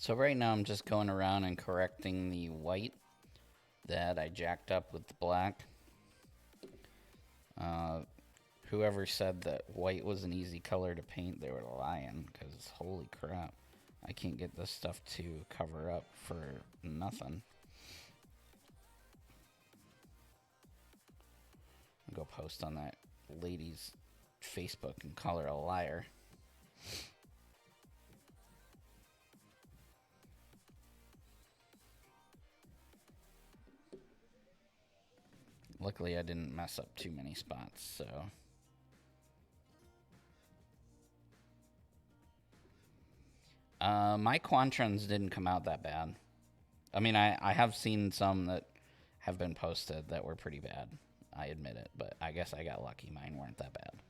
So right now I'm just going around and correcting the white that I jacked up with the black. Uh, Whoever said that white was an easy color to paint, they were lying, because holy crap, I can't get this stuff to cover up for nothing. I'll go post on that lady's Facebook and call her a liar. Luckily, I didn't mess up too many spots, so. My Quantrons didn't come out that bad. I mean, I have seen some that have been posted that were pretty bad. I admit it, but I guess I got lucky. Mine weren't that bad.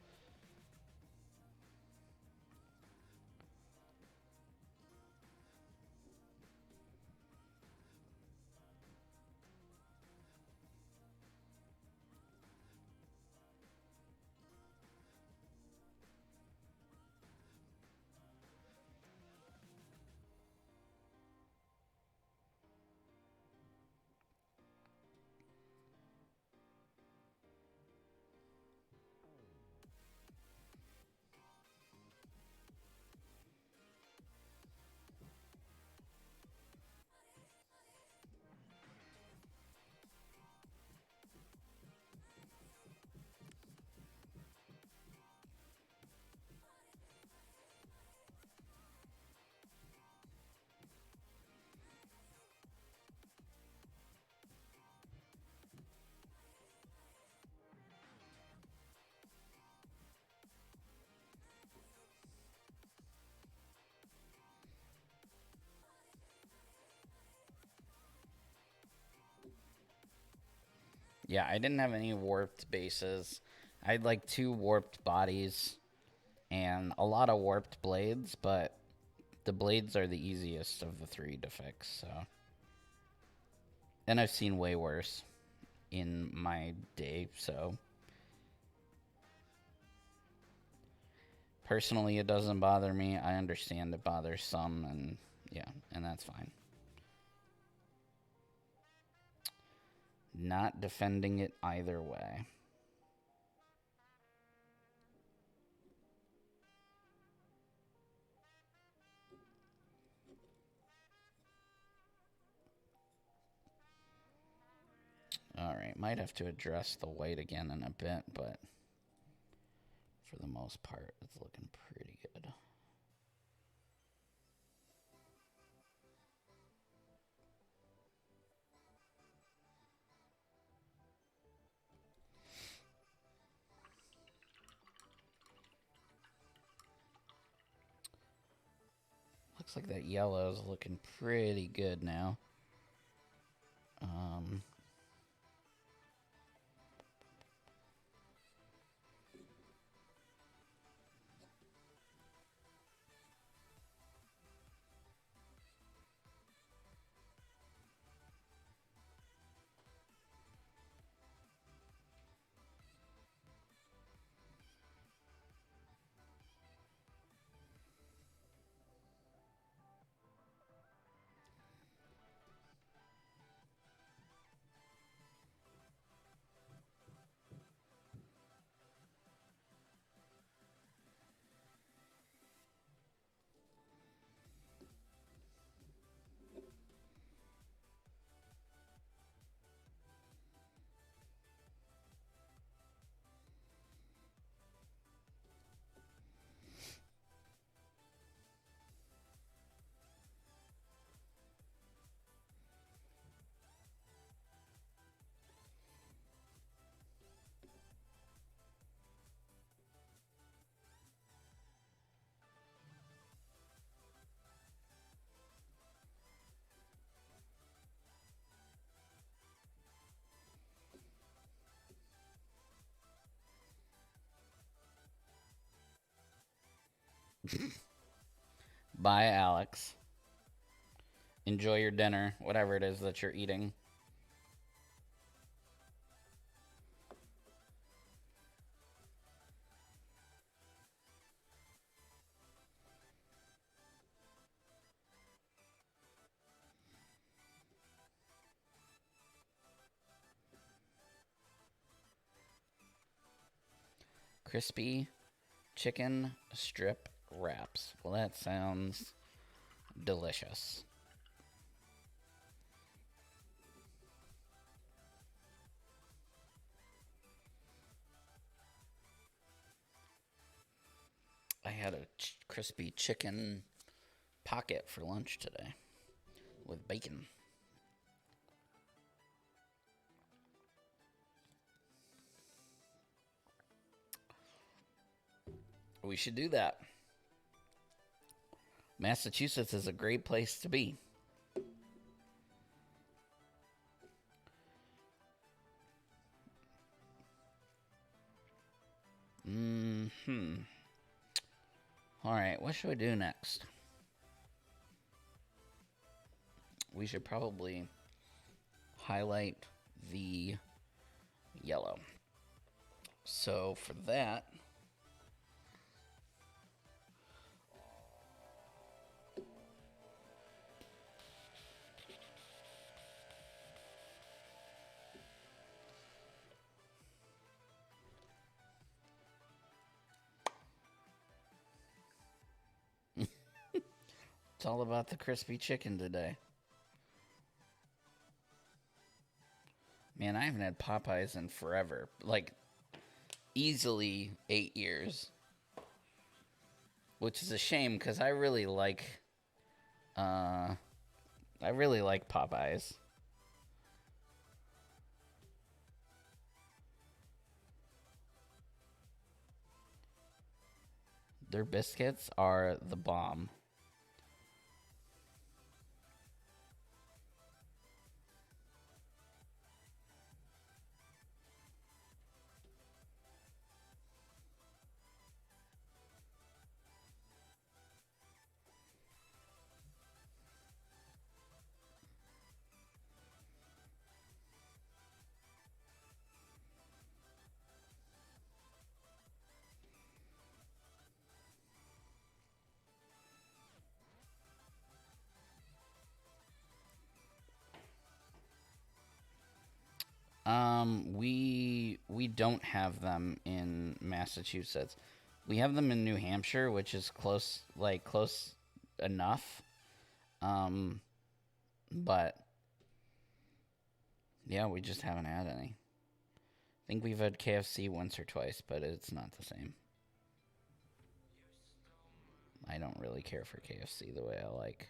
Yeah, I didn't have any warped bases. I had like 2 warped bodies. and a lot of warped blades, but the blades are the easiest of the three to fix, so. And I've seen way worse in my day, so. Personally, it doesn't bother me. I understand it bothers some, and yeah, and that's fine. Not defending it either way. Alright, might have to address the white again in a bit, but for the most part, it's looking pretty good. Looks like that yellow is looking pretty good now. Bye, Alex. Enjoy your dinner, whatever it is that you're eating. Crispy chicken strip wraps. Well, that sounds delicious. I had a crispy chicken pocket for lunch today with bacon. We should do that. Massachusetts is a great place to be. Alright, what should we do next? We should probably highlight the yellow. So for that, it's all about the crispy chicken today. Man, I haven't had Popeyes in forever. Like, easily 8 years. Which is a shame, because I really like Popeyes. Their biscuits are the bomb. We don't have them in Massachusetts. We have them in New Hampshire, which is close, like close enough. Um, but yeah, we just haven't had any. I think we've had KFC once or twice, but it's not the same. I don't really care for KFC the way I like.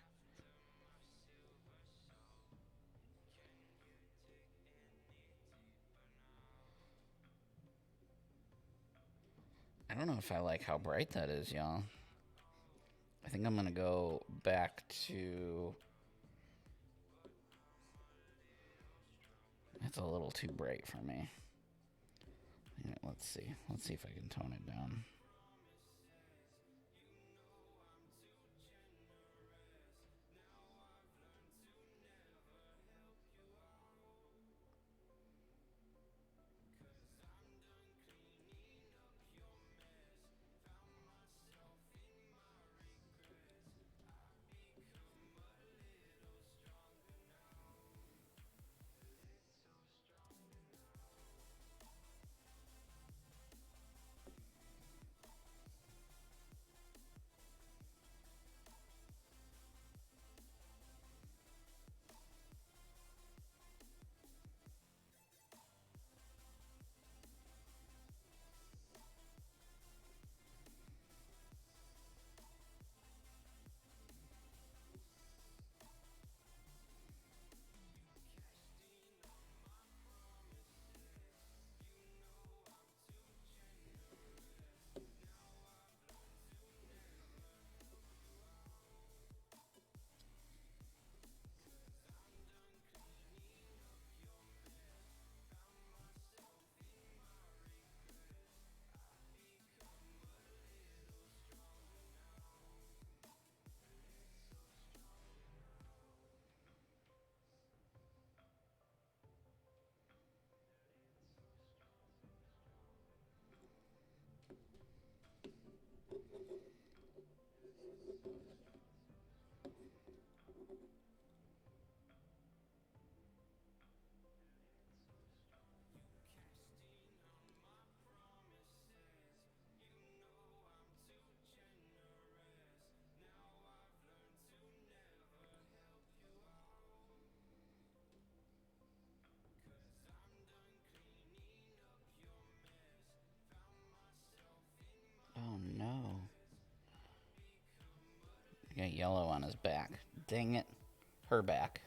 I don't know if I like how bright that is, y'all. I think I'm gonna go back to. That's a little too bright for me. Yeah, let's see. Let's see if I can tone it down. Oh no. He got yellow on his back. Dang it. Her back.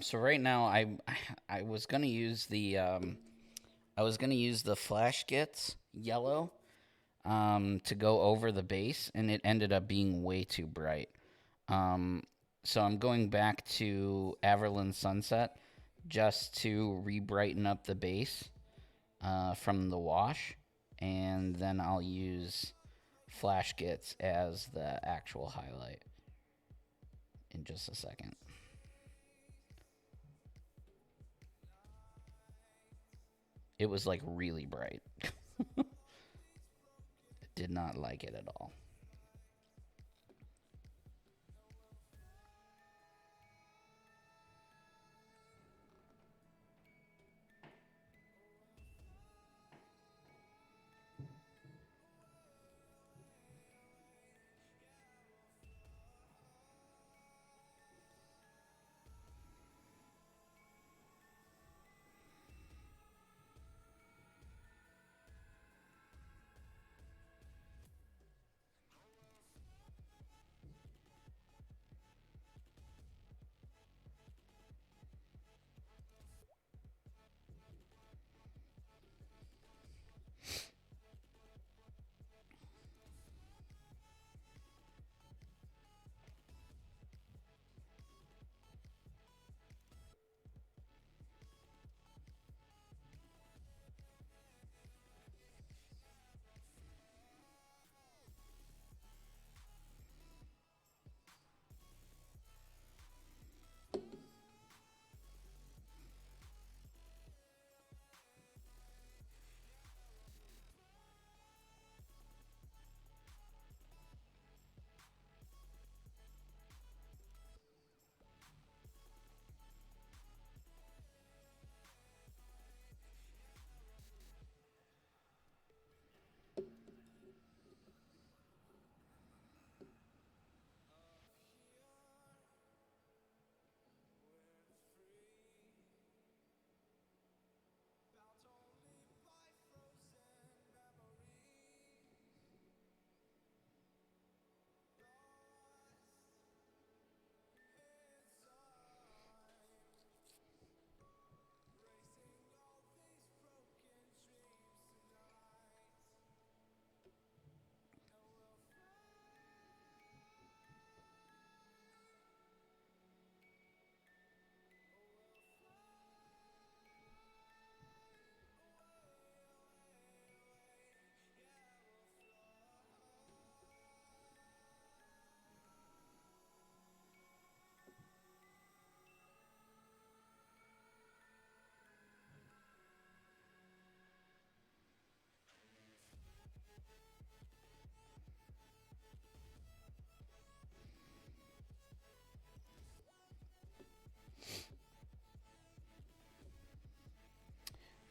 So right now I was gonna use the flash gits yellow to go over the base, and it ended up being way too bright. Um, so I'm going back to Averland Sunset just to re-brighten up the base from the wash, and then I'll use flash gits as the actual highlight in just a second. It was like really bright. Did not like it at all.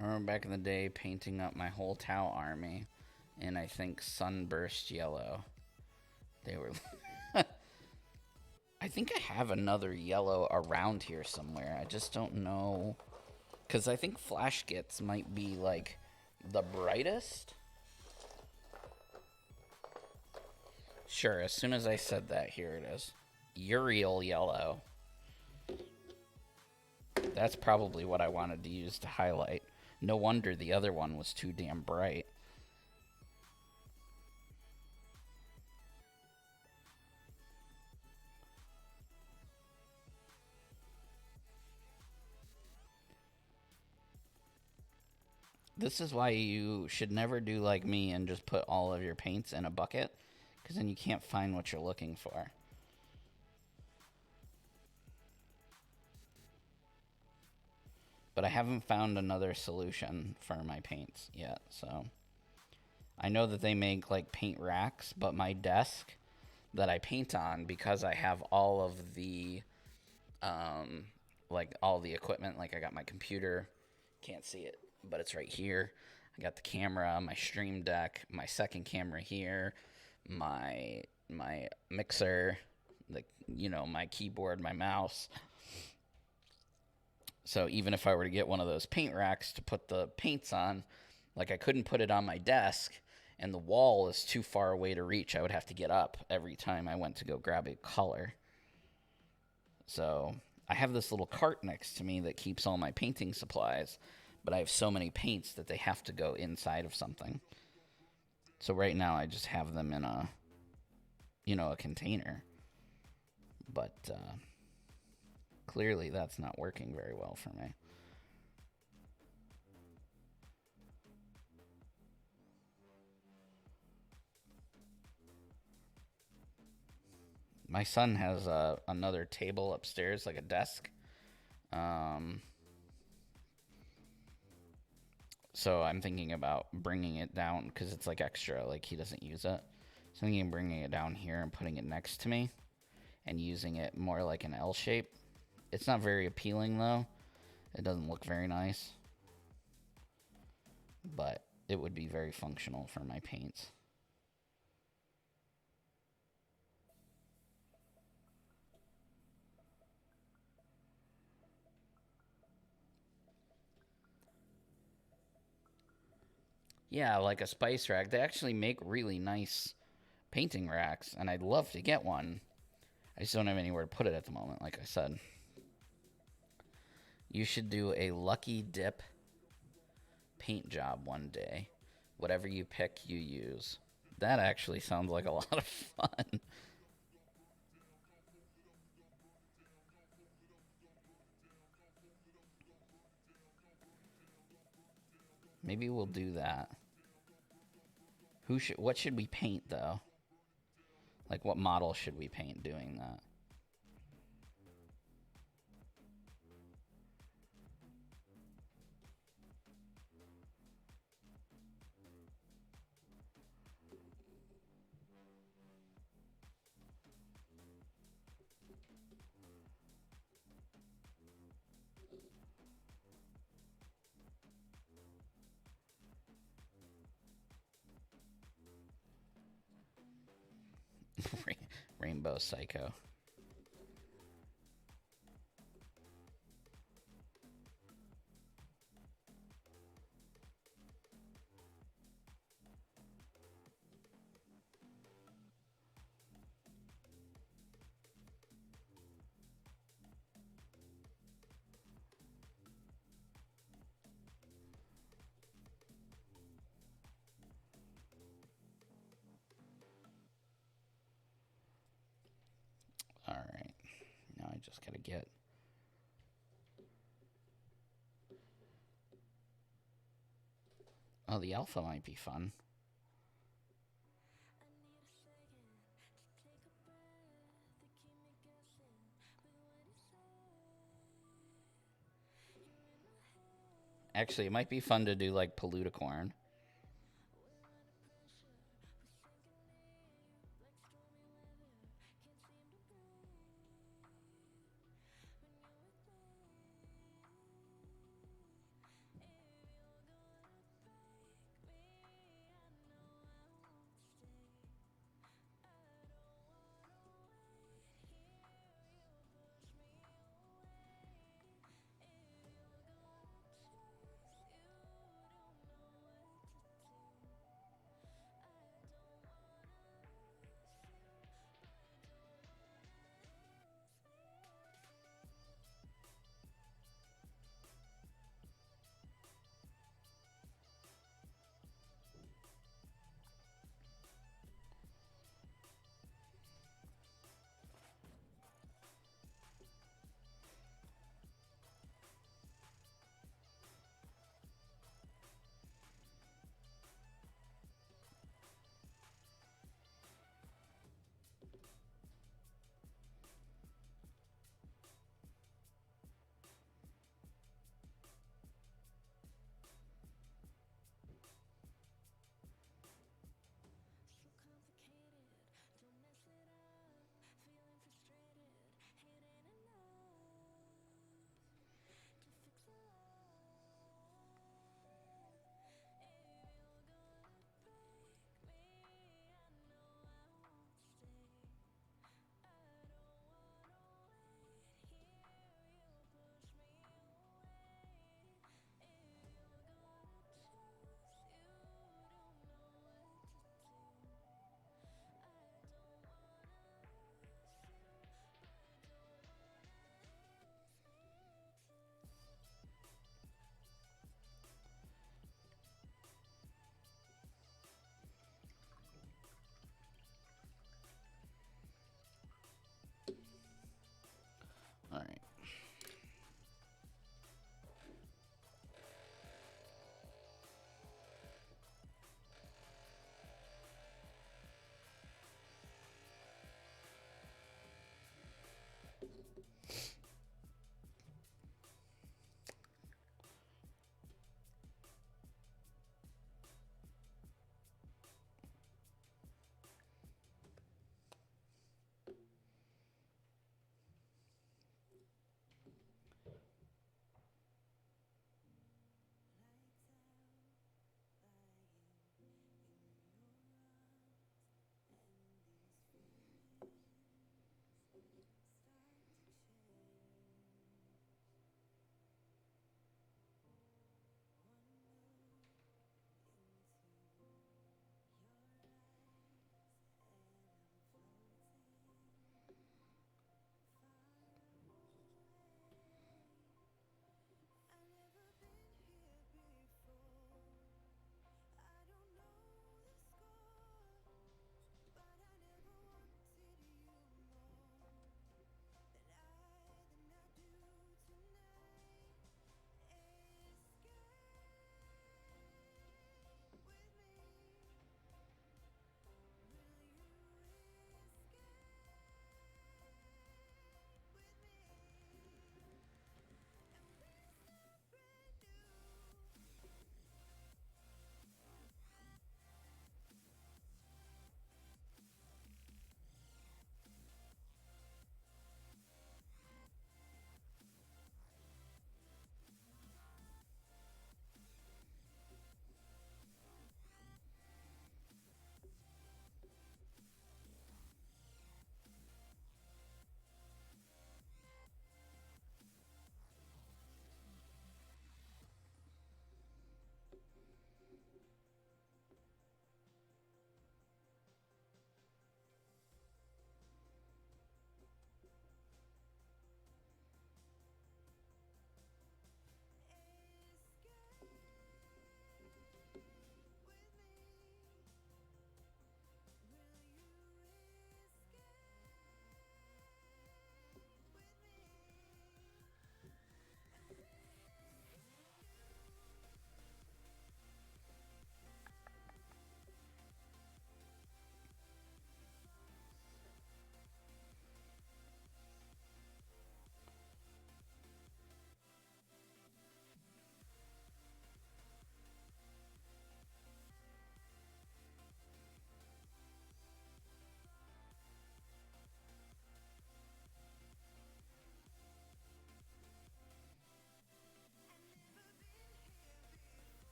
I remember back in the day painting up my whole Tau army in, I think, sunburst yellow. They were... I think I have another yellow around here somewhere. I just don't know. Because I think Flash Gits might be, like, the brightest. Sure, as soon as I said that, here it is. Uriel yellow. That's probably what I wanted to use to highlight. No wonder the other one was too damn bright. This is why you should never do like me and just put all of your paints in a bucket, because then you can't find what you're looking for. But I haven't found another solution for my paints yet, so... I know that they make, like, paint racks, but my desk that I paint on, because I have all of the, like, all the equipment, like, I got my computer, can't see it, but it's right here. I got the camera, my stream deck, my second camera here, my mixer, the, you know, my keyboard, my mouse. So even if I were to get one of those paint racks to put the paints on, like, I couldn't put it on my desk, and the wall is too far away to reach. I would have to get up every time I went to go grab a color. So I have this little cart next to me that keeps all my painting supplies, but I have so many paints that they have to go inside of something. So right now I just have them in a, you know, a container. But clearly that's not working very well for me. My son has another table upstairs, like a desk. So I'm thinking about bringing it down because it's like extra, like he doesn't use it. So I'm thinking of bringing it down here and putting it next to me and using it more like an L shape. It's not very appealing though. It doesn't look very nice. But it would be very functional for my paints. Yeah, like a spice rack. They actually make really nice painting racks, and I'd love to get one. I just don't have anywhere to put it at the moment, like I said. You should do a lucky dip paint job one day. Whatever you pick, you use. That actually sounds like a lot of fun. Maybe we'll do that. What should we paint though? Like what model should we paint doing that? Rainbow Psycho. Alright. Now I just gotta get... Oh, the alpha might be fun. Actually, it might be fun to do like Poluticorn.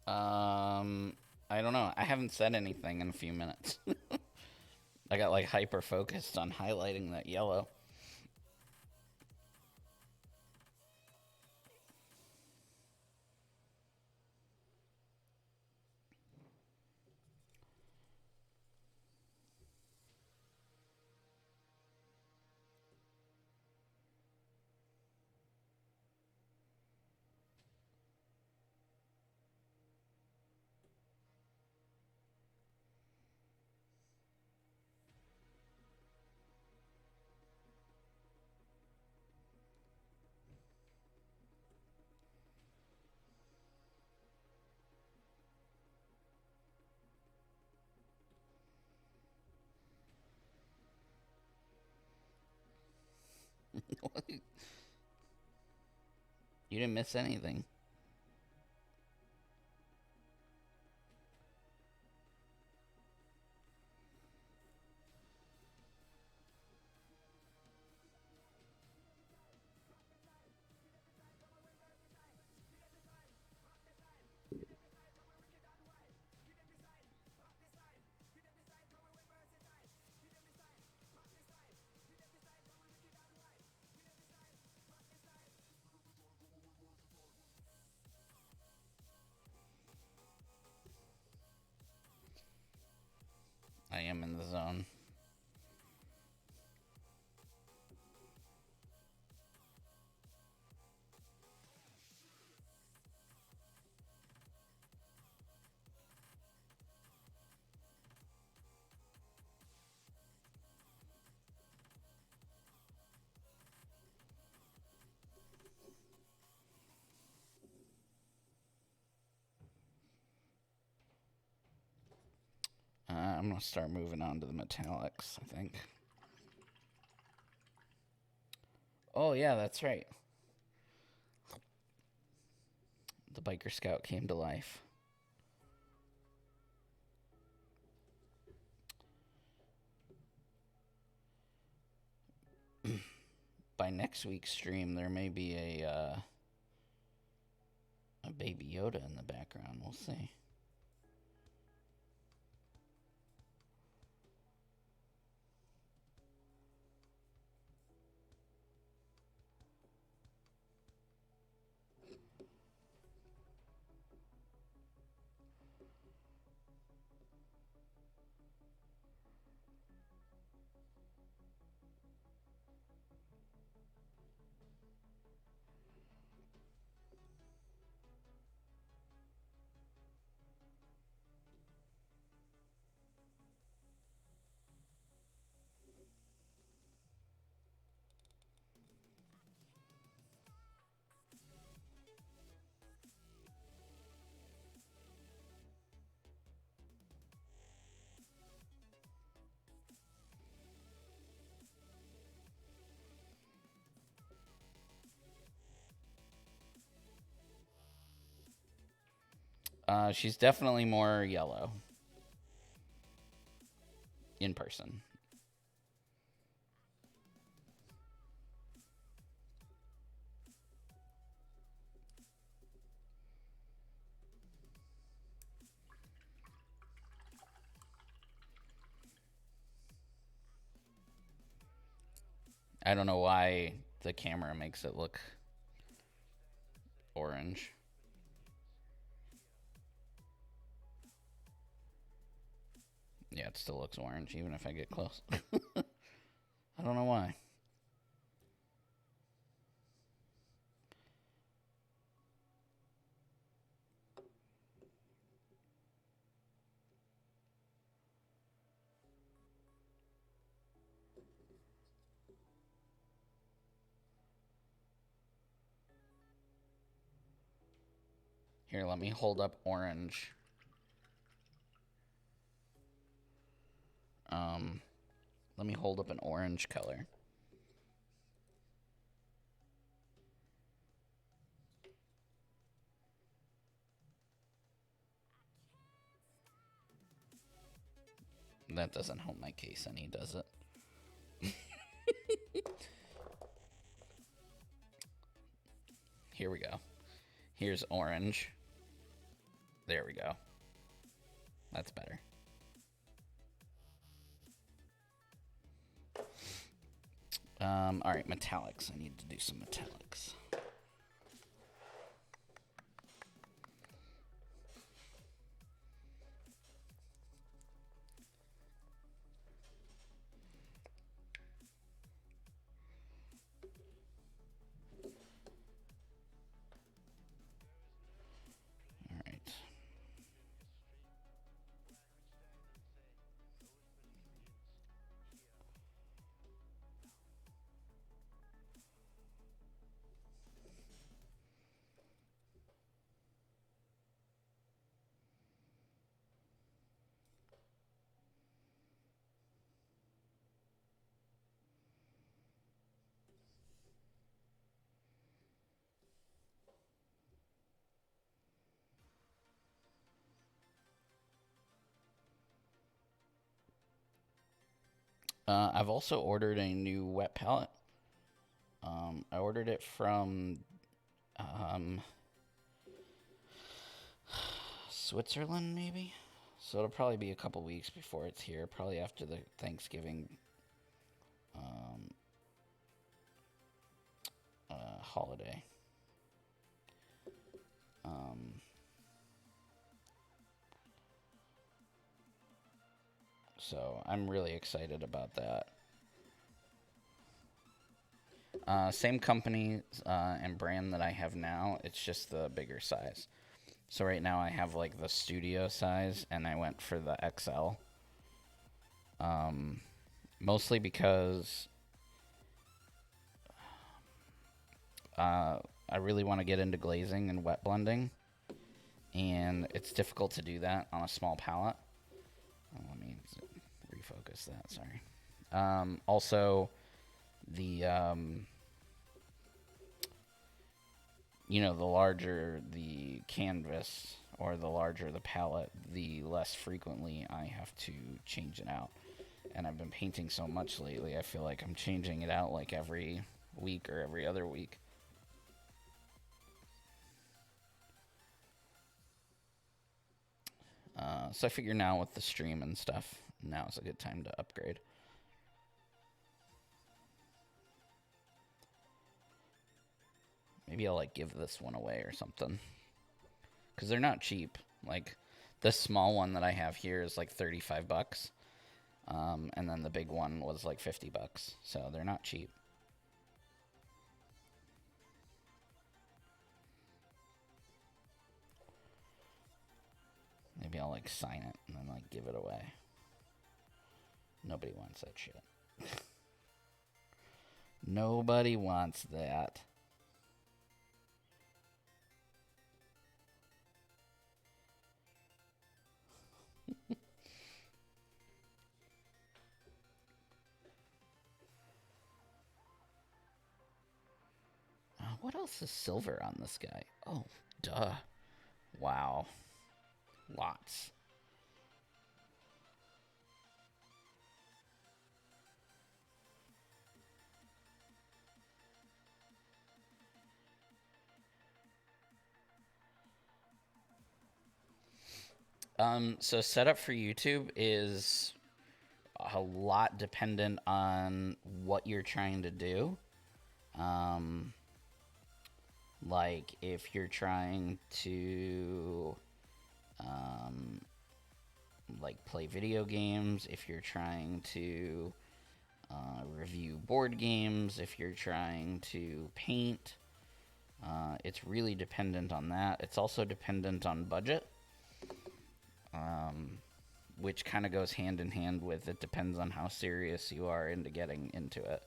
I don't know. I haven't said anything in a few minutes. I got like hyper focused on highlighting that yellow. You didn't miss anything. I am in the zone. I'm going to start moving on to the metallics, I think. Oh, yeah, that's right. The Biker Scout came to life. By next week's stream, there may be a Baby Yoda in the background. We'll see. She's definitely more yellow in person. I don't know why the camera makes it look orange. Yeah, it still looks orange even if I get close. I don't know why. Here, let me hold up orange. Let me hold up an orange color. That doesn't help my case any, does it? Here we go. Here's orange. There we go. That's better. All right, metallics. I need to do some metallics. All right. I've also ordered a new wet palette. I ordered it from Switzerland, maybe. So it'll probably be a couple weeks before it's here. Probably after the Thanksgiving holiday. So I'm really excited about that. Same company and brand that I have now. It's just the bigger size. So right now I have like the studio size, and I went for the XL. Mostly because I really want to get into glazing and wet blending, and it's difficult to do that on a small palette. Let me refocus that. Sorry. Also, the the larger the canvas or the larger the palette, the less frequently I have to change it out. And I've been painting so much lately, I feel like I'm changing it out like every week or every other week. So I figure now with the stream and stuff, now is a good time to upgrade. Maybe I'll like give this one away or something, because they're not cheap. Like this small one that I have here is like $35, and then the big one was like $50, so they're not cheap. Maybe I'll like sign it and then like give it away. Nobody wants that shit. Nobody wants that. What else is silver on this guy? Oh, duh. Wow. Lots. So setup for YouTube is a lot dependent on what you're trying to do. Like if you're trying to like play video games, if you're trying to review board games, if you're trying to paint, it's really dependent on that. It's also dependent on budget, which kind of goes hand in hand with it depends on how serious you are into getting into it.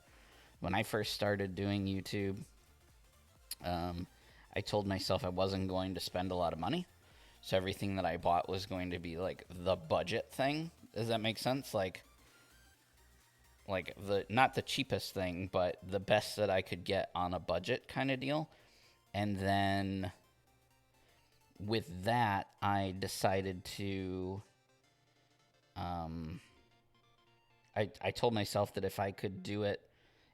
When I first started doing YouTube, I told myself I wasn't going to spend a lot of money. So everything that I bought was going to be like the budget thing. Does that make sense? Like the not the cheapest thing, but the best that I could get on a budget kind of deal. And then with that, I decided to I told myself that if I could do it,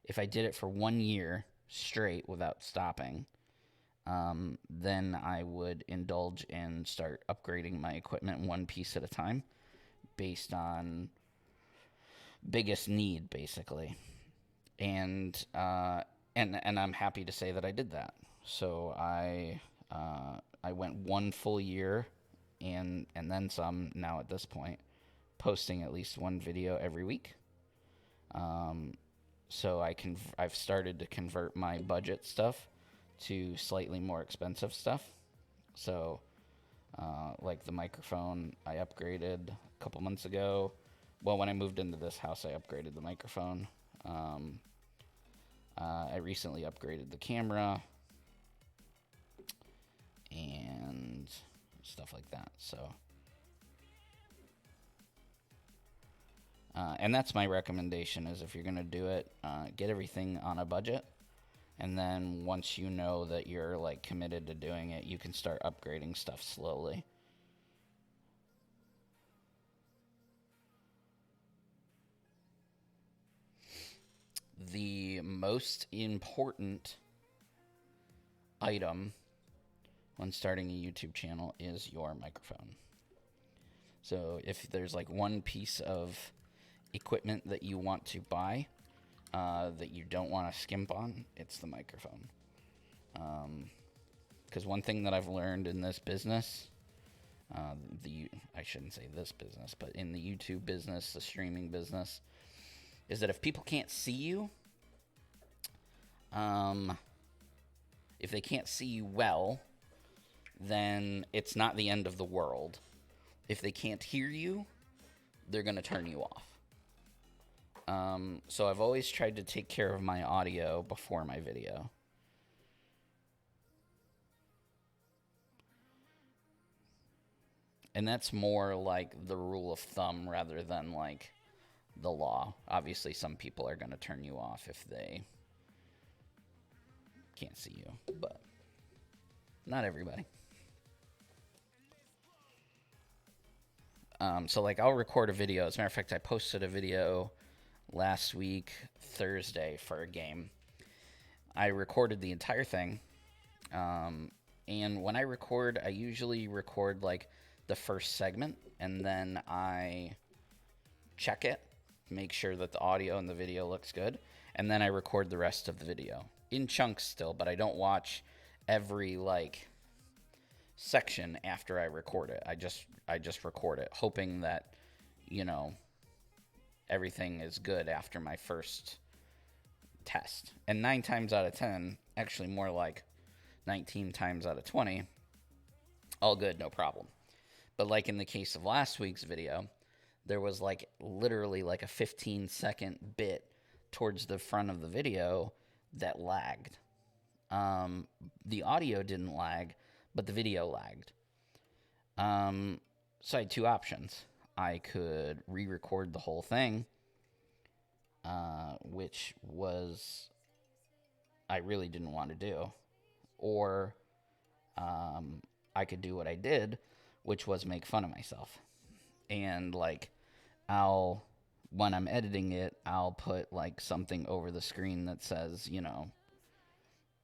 if I did it for 1 year straight without stopping, Then I would indulge and start upgrading my equipment one piece at a time based on biggest need, basically. And and I'm happy to say that I did that. So I went one full year and then some now at this point, posting at least one video every week. Um, so I've started to convert my budget stuff to slightly more expensive stuff. So like the microphone, I upgraded a couple months ago. Well, when I moved into this house, I upgraded the microphone. Um, I recently upgraded the camera and stuff like that. So, and that's my recommendation: is if you're gonna do it, get everything on a budget, and then once you know that you're like committed to doing it, you can start upgrading stuff slowly. The most important item when starting a YouTube channel is your microphone. So if there's like one piece of equipment that you want to buy that you don't want to skimp on, it's the microphone. Because one thing that I've learned in this business, I shouldn't say this business, but in the YouTube business, the streaming business, is that if people can't see you, if they can't see you well, then it's not the end of the world. If they can't hear you, they're going to turn you off. So I've always tried to take care of my audio before my video. And that's more like the rule of thumb rather than like the law. Obviously, some people are going to turn you off if they can't see you, but not everybody. So like I'll record a video. As a matter of fact, I posted a video last week, Thursday, for a game. I recorded the entire thing. And when I record, I usually record like the first segment and then I check it, make sure that the audio and the video looks good, and then I record the rest of the video in chunks still, but I don't watch every like section after I record it. I just record it, hoping that, you know, everything is good after my first test. And 9 times out of 10, actually more like 19 times out of 20, all good, no problem. But like in the case of last week's video, there was like literally like a 15-second bit towards the front of the video that lagged. The audio didn't lag, but the video lagged. So I had two options. I could re-record the whole thing, which was I really didn't want to do, or I could do what I did, which was make fun of myself. And like when I'm editing it, I'll put like something over the screen that says, you know,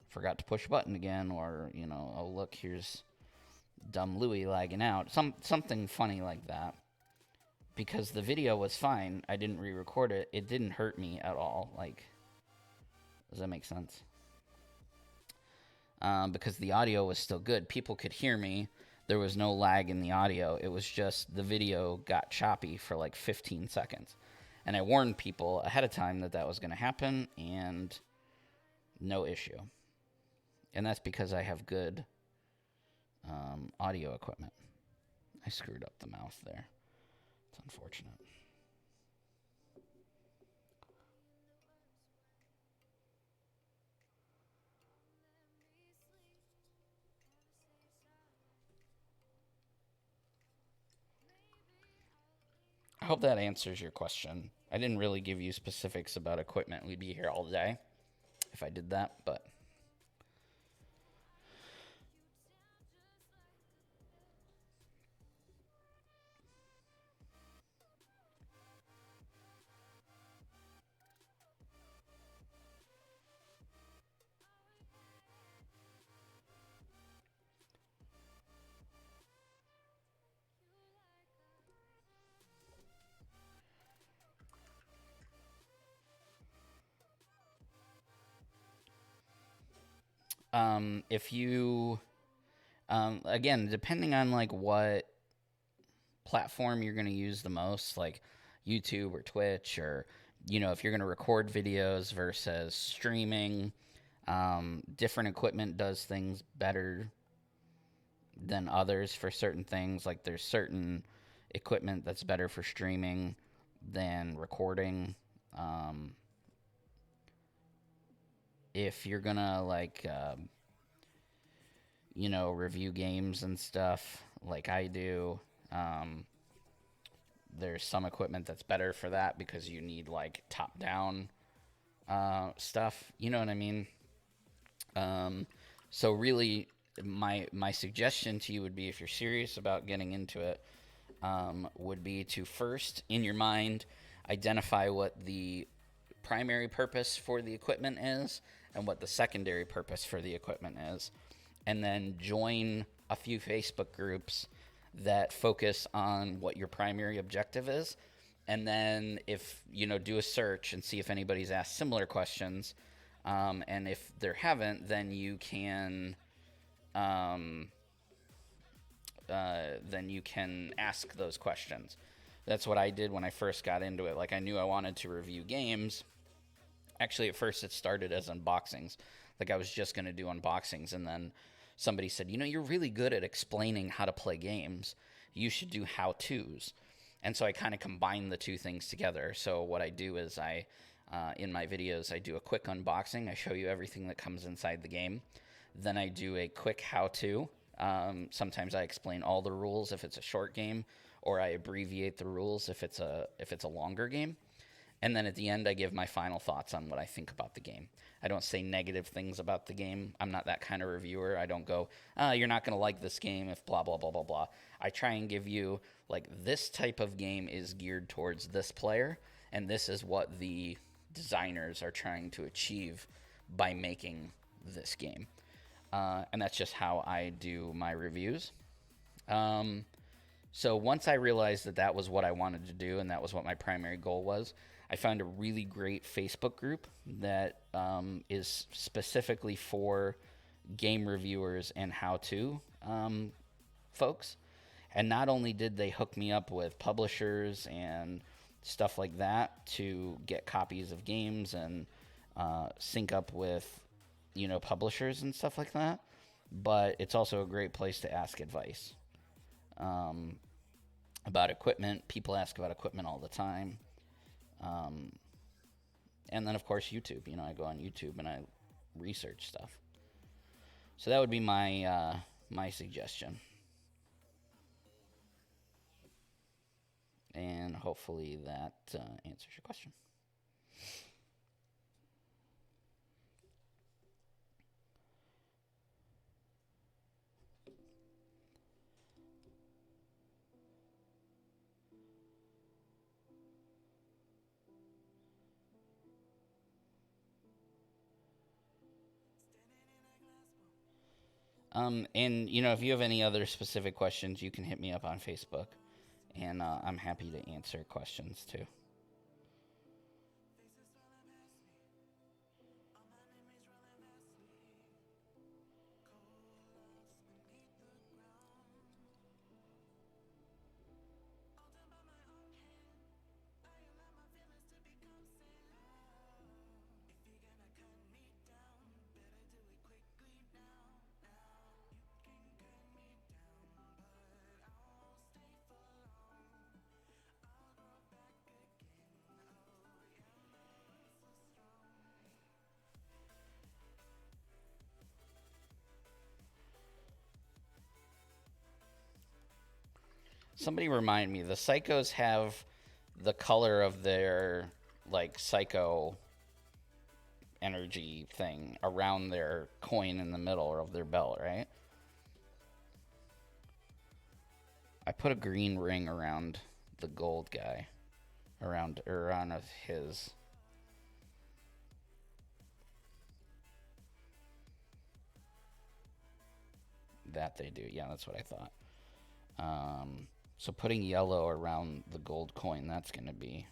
forgot to push a button again, or, you know, oh look, here's dumb Louie lagging out. Something funny like that. Because the video was fine. I didn't re-record it. It didn't hurt me at all. Like, does that make sense? Because the audio was still good. People could hear me. There was no lag in the audio. It was just the video got choppy for like 15 seconds. And I warned people ahead of time that that was going to happen, and no issue. And that's because I have good audio equipment. I screwed up the mouth there. It's unfortunate. I hope that answers your question. I didn't really give you specifics about equipment. We'd be here all day if I did that, but If you, again, depending on like what platform you're going to use the most, like YouTube or Twitch, or if you're going to record videos versus streaming, different equipment does things better than others for certain things. Like there's certain equipment that's better for streaming than recording. If you're gonna like review games and stuff like I do, there's some equipment that's better for that because you need like top down stuff, you know what I mean? So really my suggestion to you would be, if you're serious about getting into it, would be to first in your mind identify what the primary purpose for the equipment is and what the secondary purpose for the equipment is, and then join a few Facebook groups that focus on what your primary objective is. And then if do a search and see if anybody's asked similar questions, and if there haven't, then you can ask those questions. That's what I did when I first got into it. Like, I knew I wanted to review games. Actually, at first it started as unboxings. Like, I was just going to do unboxings, and then somebody said, you're really good at explaining how to play games. You should do how-tos. And so I kind of combined the two things together. So what I do is in my videos, I do a quick unboxing. I show you everything that comes inside the game. Then I do a quick how-to. Sometimes I explain all the rules if it's a short game, or I abbreviate the rules if it's a longer game. And then at the end, I give my final thoughts on what I think about the game. I don't say negative things about the game. I'm not that kind of reviewer. I don't go, you're not going to like this game if blah, blah, blah, blah, blah. I try and give you, like, this type of game is geared towards this player, and this is what the designers are trying to achieve by making this game. And that's just how I do my reviews. So once I realized that was what I wanted to do and that was what my primary goal was, I found a really great Facebook group that is specifically for game reviewers and how-to folks. And not only did they hook me up with publishers and stuff like that to get copies of games and sync up with, publishers and stuff like that, but it's also a great place to ask advice about equipment. People ask about equipment all the time. And then, of course, YouTube. I go on YouTube and I research stuff. So that would be my my suggestion. And hopefully that answers your question. And, if you have any other specific questions, you can hit me up on Facebook. And I'm happy to answer questions, too. Somebody remind me, the Psychos have the color of their, like, Psycho energy thing around their coin in the middle of their belt, right? I put a green ring around the gold guy, around his. That they do. Yeah, that's what I thought. So putting yellow around the gold coin, that'll be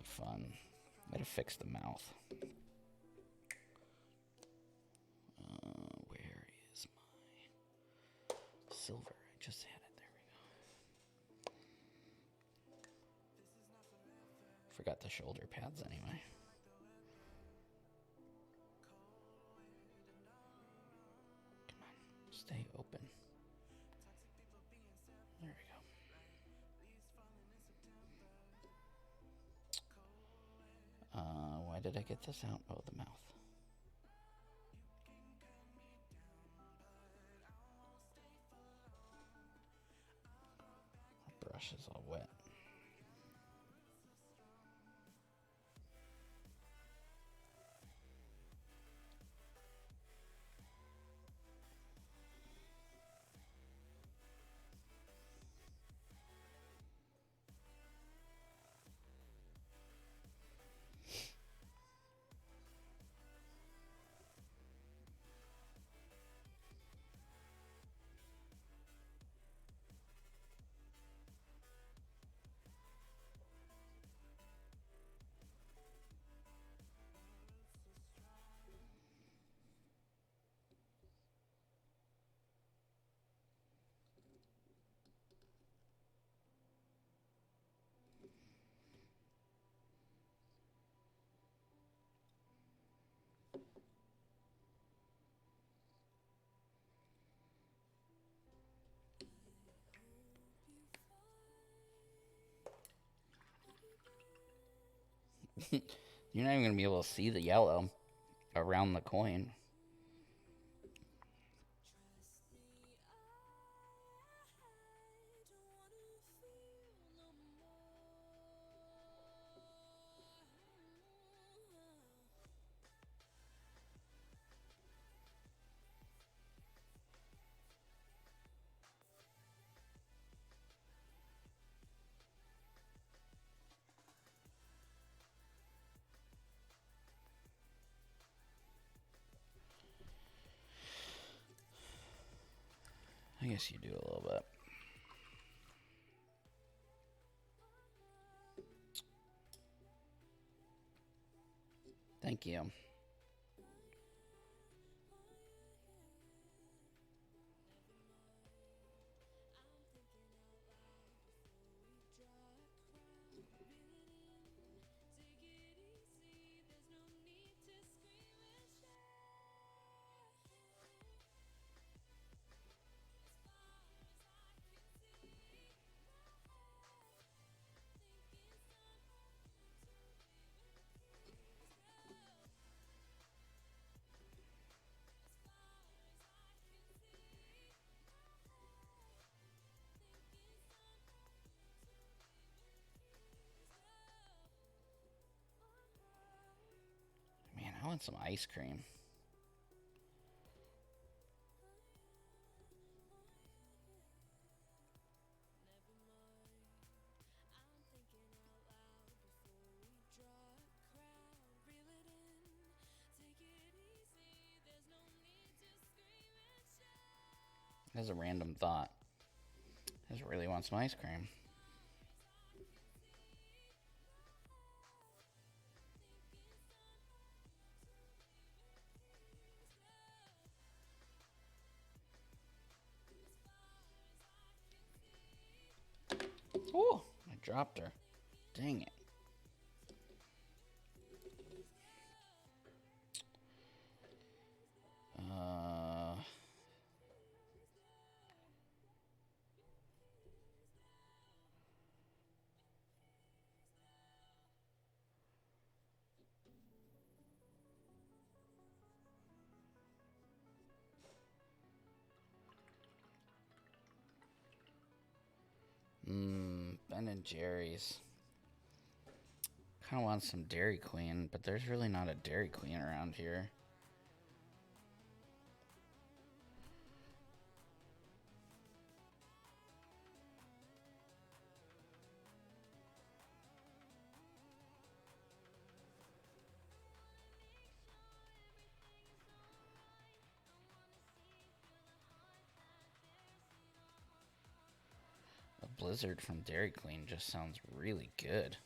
fun. Gotta fix the mouth. Where is my silver? I just had it. There we go. Forgot the shoulder pads anyway. Come on, stay open. There we go. Why did I get this out? Oh, the mouth. The brush is all wet. You're not even going to be able to see the yellow around the coin. I guess you do a little bit. Thank you. Man, I want some ice cream. As a random thought, I just really want some ice cream. Oh, I dropped her. Dang it. Ben and Jerry's. Kind of want some Dairy Queen, but there's really not a Dairy Queen around here. A Blizzard from Dairy Queen just sounds really good.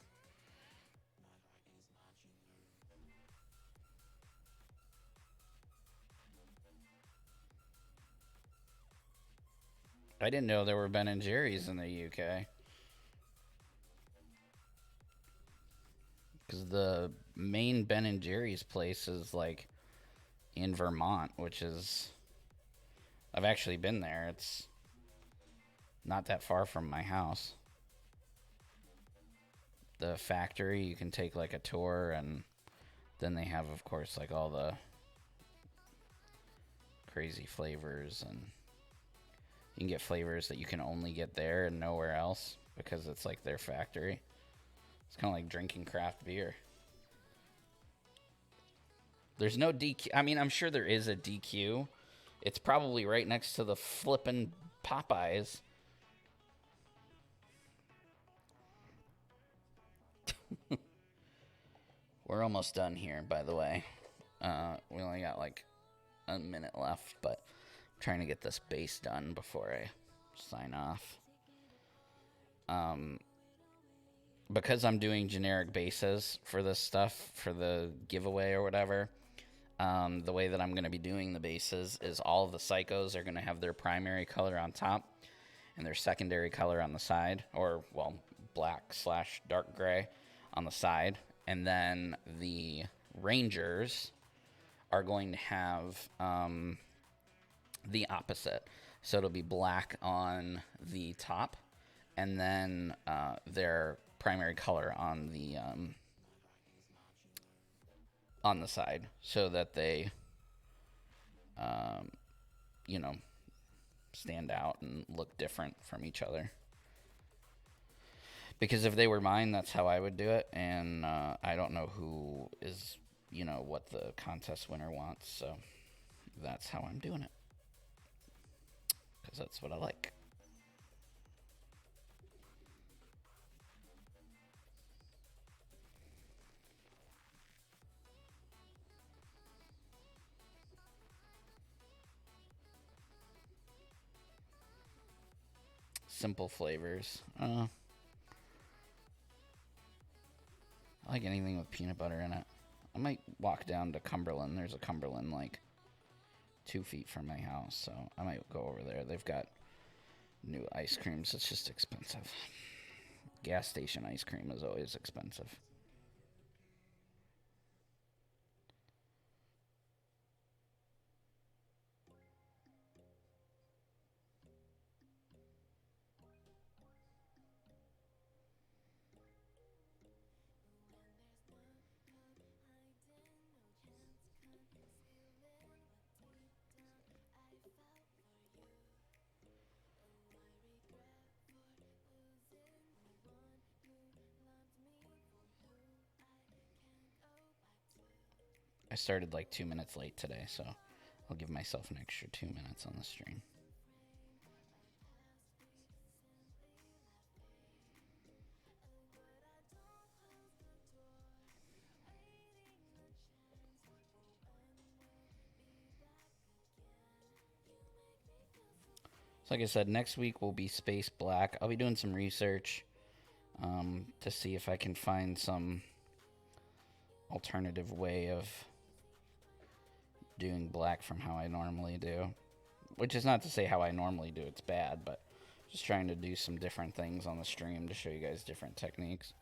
I didn't know there were Ben and Jerry's in the UK. Because the main Ben and Jerry's place is like in Vermont, which is. I've actually been there. It's not that far from my house. The factory, you can take like a tour, and then they have, of course, like all the crazy flavors, and you can get flavors that you can only get there and nowhere else because it's like their factory. It's kind of like drinking craft beer. There's no DQ. I mean, I'm sure there is a DQ. It's probably right next to the flippin' Popeyes. We're almost done here, by the way. We only got like a minute left, but I'm trying to get this base done before I sign off. Because I'm doing generic bases for this stuff, for the giveaway or whatever, the way that I'm going to be doing the bases is all of the psychos are going to have their primary color on top and their secondary color on the side, or, well, black/dark gray on the side. And then the Rangers are going to have the opposite. So it'll be black on the top, and then their primary color on the side, so that they, stand out and look different from each other. Because if they were mine, that's how I would do it, and I don't know who is, what the contest winner wants, so that's how I'm doing it. Because that's what I like. Simple flavors. I like anything with peanut butter in it. I might walk down to Cumberland. There's a Cumberland like 2 feet from my house, so I might go over there. They've got new ice creams. It's just expensive. Gas station ice cream is always expensive. I started like 2 minutes late today, so I'll give myself an extra 2 minutes on the stream. So like I said, next week will be Space Black. I'll be doing some research to see if I can find some alternative way of doing black from how I normally do. Which is not to say how I normally do it's bad, but just trying to do some different things on the stream to show you guys different techniques.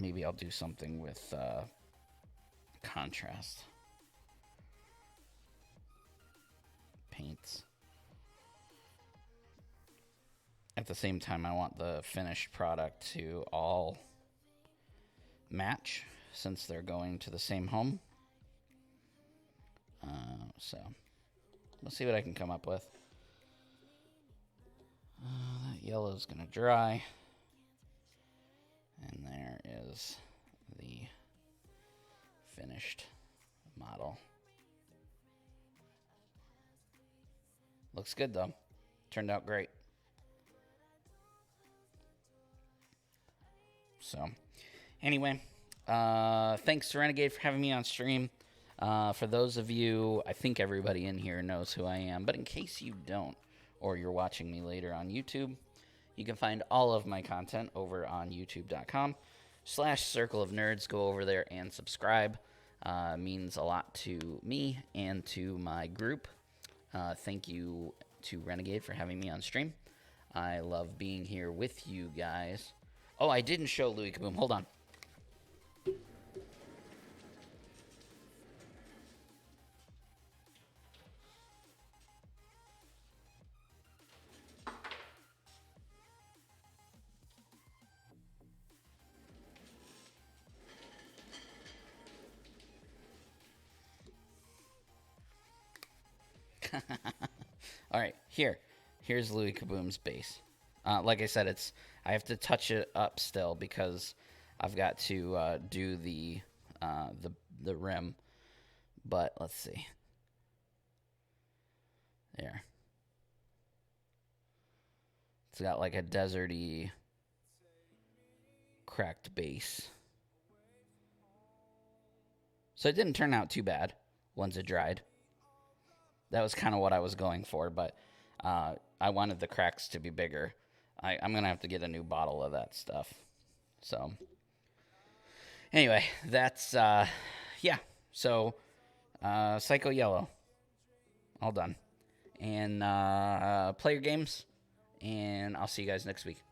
Maybe I'll do something with contrast paints. At the same time, I want the finished product to all match since they're going to the same home. So we'll see what I can come up with. That yellow's gonna dry. And there is the finished model. Looks good though. Turned out great. So, anyway, thanks to Renegade for having me on stream. For those of you, I think everybody in here knows who I am, but in case you don't, or you're watching me later on YouTube, you can find all of my content over on youtube.com/Circle of Nerds. Go over there and subscribe. Means a lot to me and to my group. Thank you to Renegade for having me on stream. I love being here with you guys. Oh, I didn't show Louie Kaboom. Hold on. All right, here's Louie Kaboom's base. Like I said, I have to touch it up still because I've got to do the rim. But let's see. There. It's got like a deserty, cracked base. So it didn't turn out too bad once it dried. That was kind of what I was going for, but I wanted the cracks to be bigger. I'm going to have to get a new bottle of that stuff. So, anyway, that's, yeah. So, Psycho Yellow. All done. And play your games, and I'll see you guys next week.